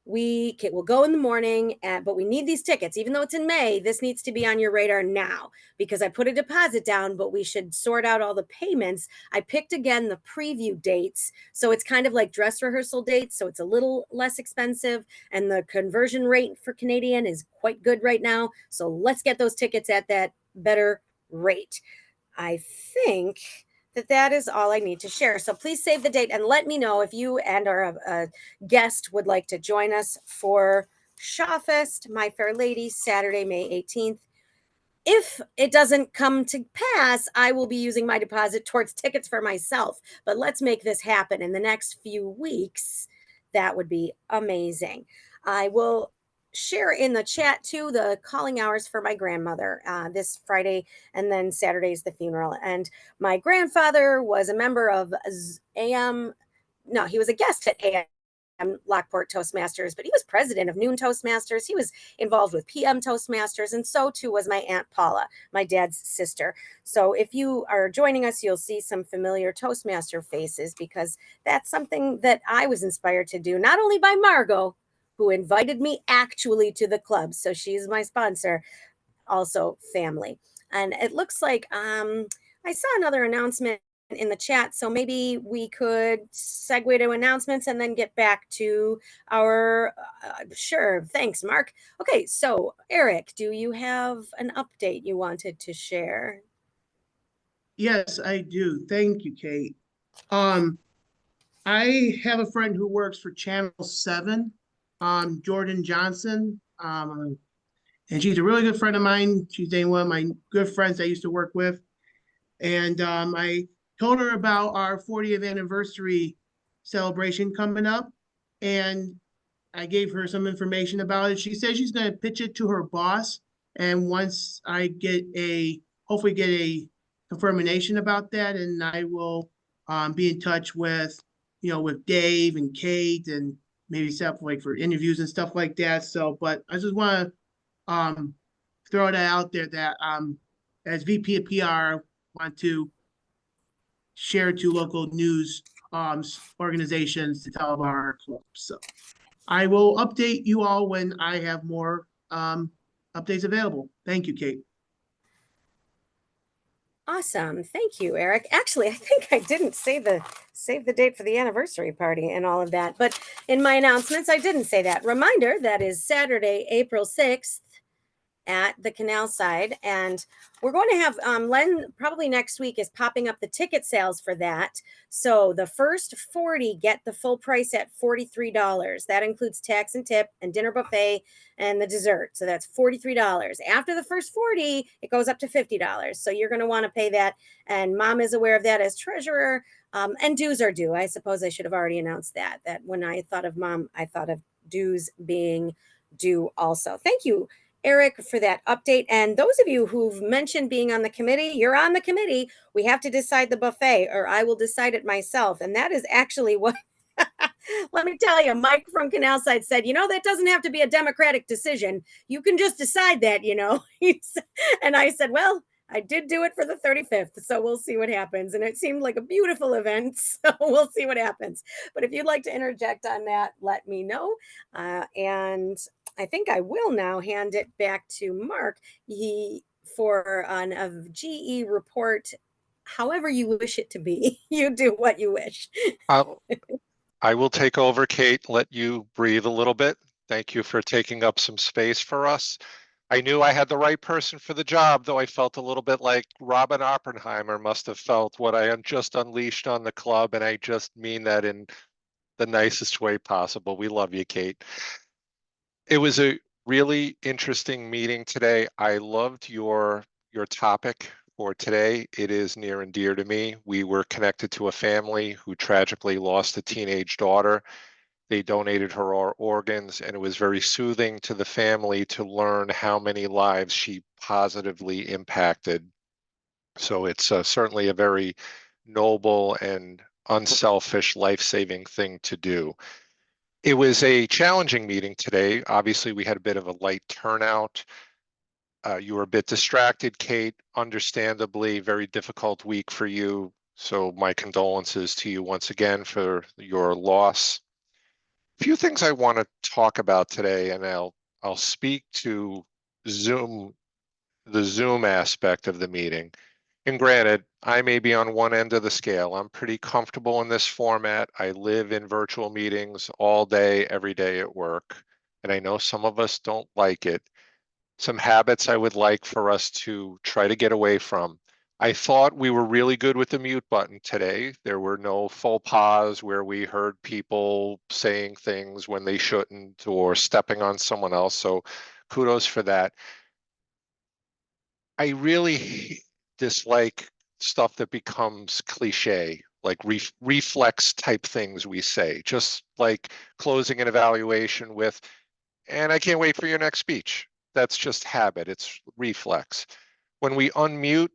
we will go in the morning, but we need these tickets. Even though it's in May, this needs to be on your radar now because I put a deposit down, but we should sort out all the payments. I picked again the preview dates. So it's kind of like dress rehearsal dates. So it's a little less expensive and the conversion rate for Canadian is quite good right now. So let's get those tickets at that better rate. I think that is all I need to share. So please save the date and let me know if you and or a guest would like to join us for Shawfest, My Fair Lady, Saturday, May 18th. If it doesn't come to pass, I will be using my deposit towards tickets for myself. But let's make this happen in the next few weeks. That would be amazing. I will share in the chat too the calling hours for my grandmother this Friday, and then Saturday's the funeral. And my grandfather was a member of AM. No, he was a guest at AM Lockport Toastmasters, but he was president of Noon Toastmasters. He was involved with PM Toastmasters, and so too was my Aunt Paula, my dad's sister. So if you are joining us, you'll see some familiar Toastmaster faces, because that's something that I was inspired to do, not only by Margot, who invited me actually to the club. So she's my sponsor, also family. And it looks like I saw another announcement in the chat, so maybe we could segue to announcements and then get back to our sure, thanks, Mark. Okay, so Eric, do you have an update you wanted to share? Yes, I do. Thank you, Kate. I have a friend who works for Channel 7, Jordan Johnson. And she's a really good friend of mine. She's one of my good friends I used to work with. And I told her about our 40th anniversary celebration coming up. And I gave her some information about it. She said she's going to pitch it to her boss. And once I hopefully get a confirmation about that, and I will be in touch with, with Dave and Kate, and maybe set up like for interviews and stuff like that. So, but I just want to throw that out there that as VP of PR, want to share to local news organizations to tell about our club. So I will update you all when I have more updates available. Thank you, Kate. Awesome. Thank you, Eric. Actually, I think I didn't save the date for the anniversary party and all of that, but in my announcements, I didn't say that. Reminder, that is Saturday, April 6th at the canal side. And we're going to have Len probably next week is popping up the ticket sales for that. So the first 40 get the full price at $43. That includes tax and tip and dinner buffet and the dessert. So that's $43. After the first 40, it goes up to $50. So you're going to want to pay that. And Mom is aware of that as treasurer. And dues are due. I suppose I should have already announced that when I thought of Mom, I thought of dues being due also. Thank you, Eric, for that update. And those of you who've mentioned being on the committee, you're on the committee. We have to decide the buffet, or I will decide it myself. And that is actually what, let me tell you, Mike from Canalside said, that doesn't have to be a democratic decision. You can just decide that, And I said, well, I did do it for the 35th, so we'll see what happens. And it seemed like a beautiful event, so we'll see what happens. But if you'd like to interject on that, let me know. And I think I will now hand it back to Mark for a GE report, however you wish it to be. You do what you wish. I will take over, Kate, let you breathe a little bit. Thank you for taking up some space for us. I knew I had the right person for the job, though I felt a little bit like Robin Oppenheimer must have felt what I just unleashed on the club, and I just mean that in the nicest way possible. We love you, Kate. It was a really interesting meeting today. I loved your topic for today. It is near and dear to me. We were connected to a family who tragically lost a teenage daughter. They donated her organs, and it was very soothing to the family to learn how many lives she positively impacted. So it's certainly a very noble and unselfish, life-saving thing to do. It was a challenging meeting today. Obviously, we had a bit of a light turnout. You were a bit distracted, Kate, understandably, very difficult week for you. So my condolences to you once again for your loss. A few things I want to talk about today, and I'll speak to the Zoom aspect of the meeting. And granted, I may be on one end of the scale. I'm pretty comfortable in this format. I live in virtual meetings all day, every day at work. And I know some of us don't like it. Some habits I would like for us to try to get away from. I thought we were really good with the mute button today. There were no faux pas where we heard people saying things when they shouldn't or stepping on someone else. So kudos for that. I really dislike stuff that becomes cliche, like reflex type things we say, just like closing an evaluation with, and I can't wait for your next speech. That's just habit. It's reflex. When we unmute,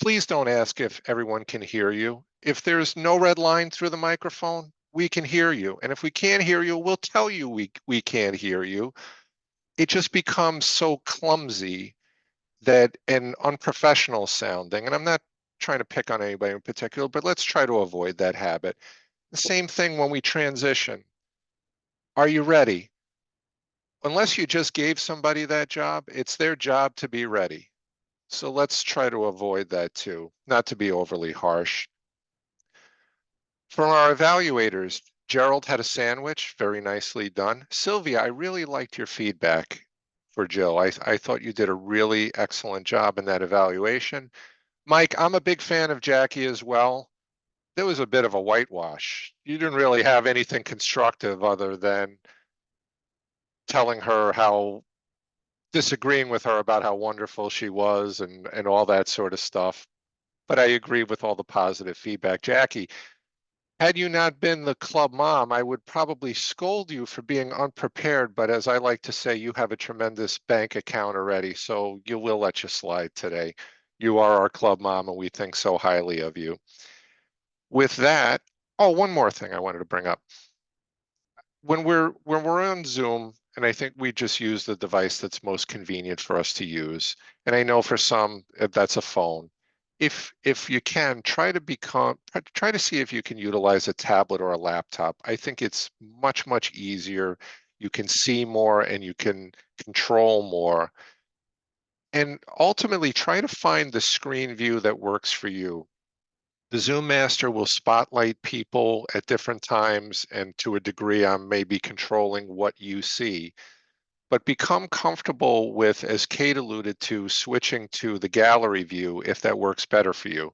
please don't ask if everyone can hear you. If there's no red line through the microphone, we can hear you. And if we can't hear you, we'll tell you we can't hear you. It just becomes so clumsy that and unprofessional sounding. And I'm not trying to pick on anybody in particular, but let's try to avoid that habit. The same thing when we transition. Are you ready? Unless you just gave somebody that job, it's their job to be ready. So let's try to avoid that too, not to be overly harsh. From our evaluators, Gerald had a sandwich, very nicely done. Sylvia, I really liked your feedback for Jill. I thought you did a really excellent job in that evaluation. Mike, I'm a big fan of Jackie as well. There was a bit of a whitewash. You didn't really have anything constructive other than telling her how, disagreeing with her about how wonderful she was and all that sort of stuff. But I agree with all the positive feedback. Jackie, had you not been the club mom, I would probably scold you for being unprepared. But as I like to say, you have a tremendous bank account already, so you will let you slide today. You are our club mom, and we think so highly of you. With that, oh, one more thing I wanted to bring up. When we're on Zoom, and I think we just use the device that's most convenient for us to use, and I know for some that's a phone. If you can, try to see if you can utilize a tablet or a laptop. I think it's much easier. You can see more and you can control more. And ultimately try to find the screen view that works for you. The Zoom master will spotlight people at different times, and to a degree, I'm maybe controlling what you see. But become comfortable with, as Kate alluded to, switching to the gallery view if that works better for you.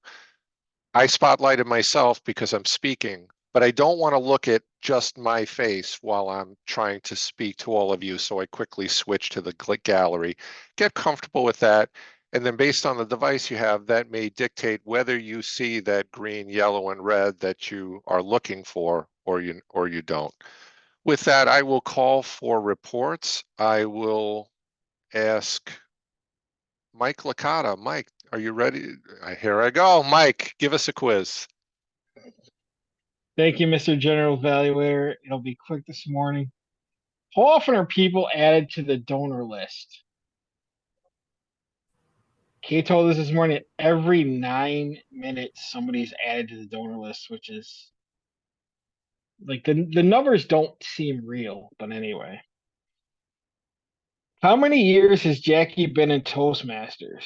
I spotlighted myself because I'm speaking, but I don't want to look at just my face while I'm trying to speak to all of you, so I quickly switch to the gallery. Get comfortable with that. And then based on the device you have, that may dictate whether you see that green, yellow, and red that you are looking for or you don't. With that, I will call for reports. I will ask Mike Licata. Mike, are you ready? Here I go. Mike, give us a quiz. Thank you, Mr. General Evaluator. It'll be quick this morning. How often are people added to the donor list? Kate told us this morning every 9 minutes somebody's added to the donor list, which is like the numbers don't seem real, but anyway. How many years has Jackie been in Toastmasters?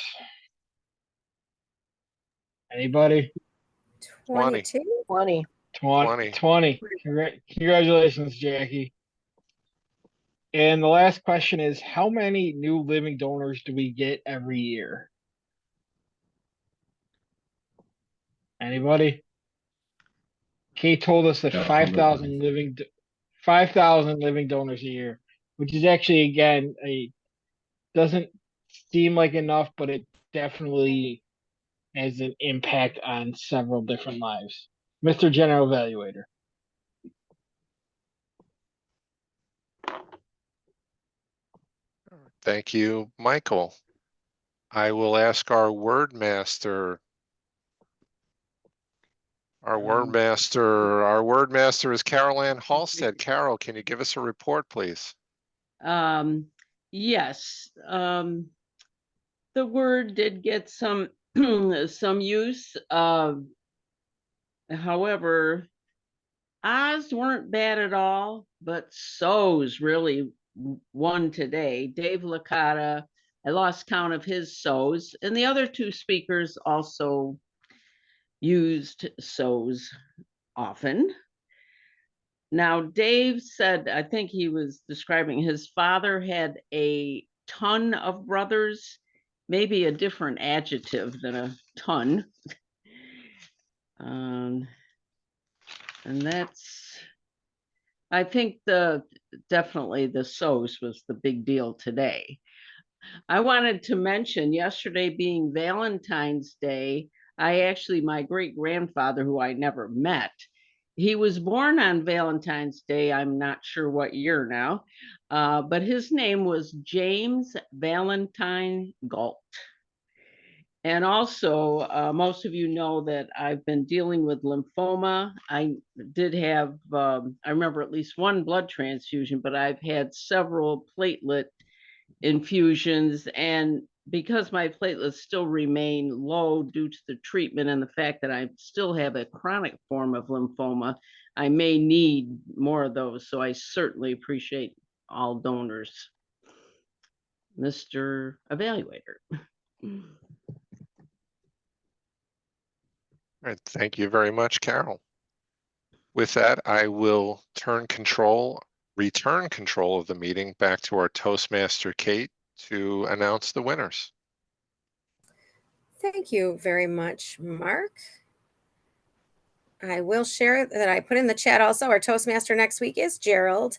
Anybody? 22? 20. 20. Congratulations, Jackie. And the last question is, how many new living donors do we get every year? Anybody? Kate told us that 5,000 living donors a year, which is actually, again, doesn't seem like enough, but it definitely has an impact on several different lives. Mr. General Evaluator. Thank you, Michael. I will ask our word master. Our word master is Carol Ann Halstead. Carol, can you give us a report, please? Yes. The word did get some some use. However, Oz weren't bad at all, but so's really won today. Dave Licata, I lost count of his so's, and the other two speakers also used so's often. Now, Dave said, I think he was describing his father had a ton of brothers, maybe a different adjective than a ton. And that's, I think definitely the so's was the big deal today. I wanted to mention yesterday being Valentine's Day, my great grandfather, who I never met, he was born on Valentine's Day. I'm not sure what year now, but his name was James Valentine Galt. And also, most of you know that I've been dealing with lymphoma. I did have, I remember at least one blood transfusion, but I've had several platelet infusions. And because my platelets still remain low due to the treatment and the fact that I still have a chronic form of lymphoma, I may need more of those. So I certainly appreciate all donors. Mr. Evaluator. All right, thank you very much, Carol. With that, I will return control of the meeting back to our Toastmaster, Kate, to announce the winners. Thank you very much, Mark. I will share that I put in the chat also. Our Toastmaster next week is Gerald.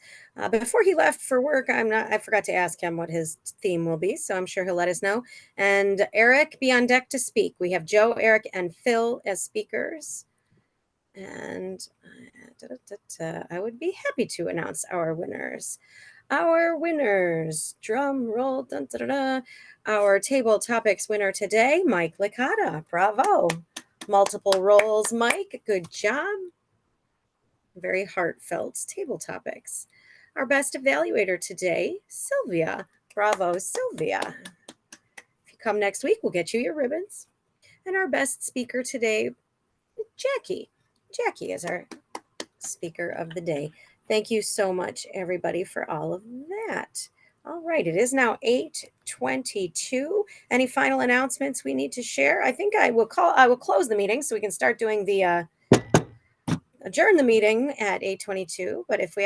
Before he left for work, I forgot to ask him what his theme will be, so I'm sure he'll let us know. And Eric, be on deck to speak. We have Joe, Eric, and Phil as speakers. And I would be happy to announce our winners. Our winners, drum roll, dun, dun, dun, dun. Our table topics winner today, Mike Licata. Bravo. Multiple roles, Mike. Good job. Very heartfelt table topics. Our best evaluator today, Sylvia. Bravo, Sylvia. If you come next week, we'll get you your ribbons. And our best speaker today, Jackie. Jackie is our speaker of the day. Thank you so much, everybody, for all of that. All right, it is now 8:22. Any final announcements we need to share? I think I will close the meeting so we can start doing the adjourn the meeting at 8:22. But if we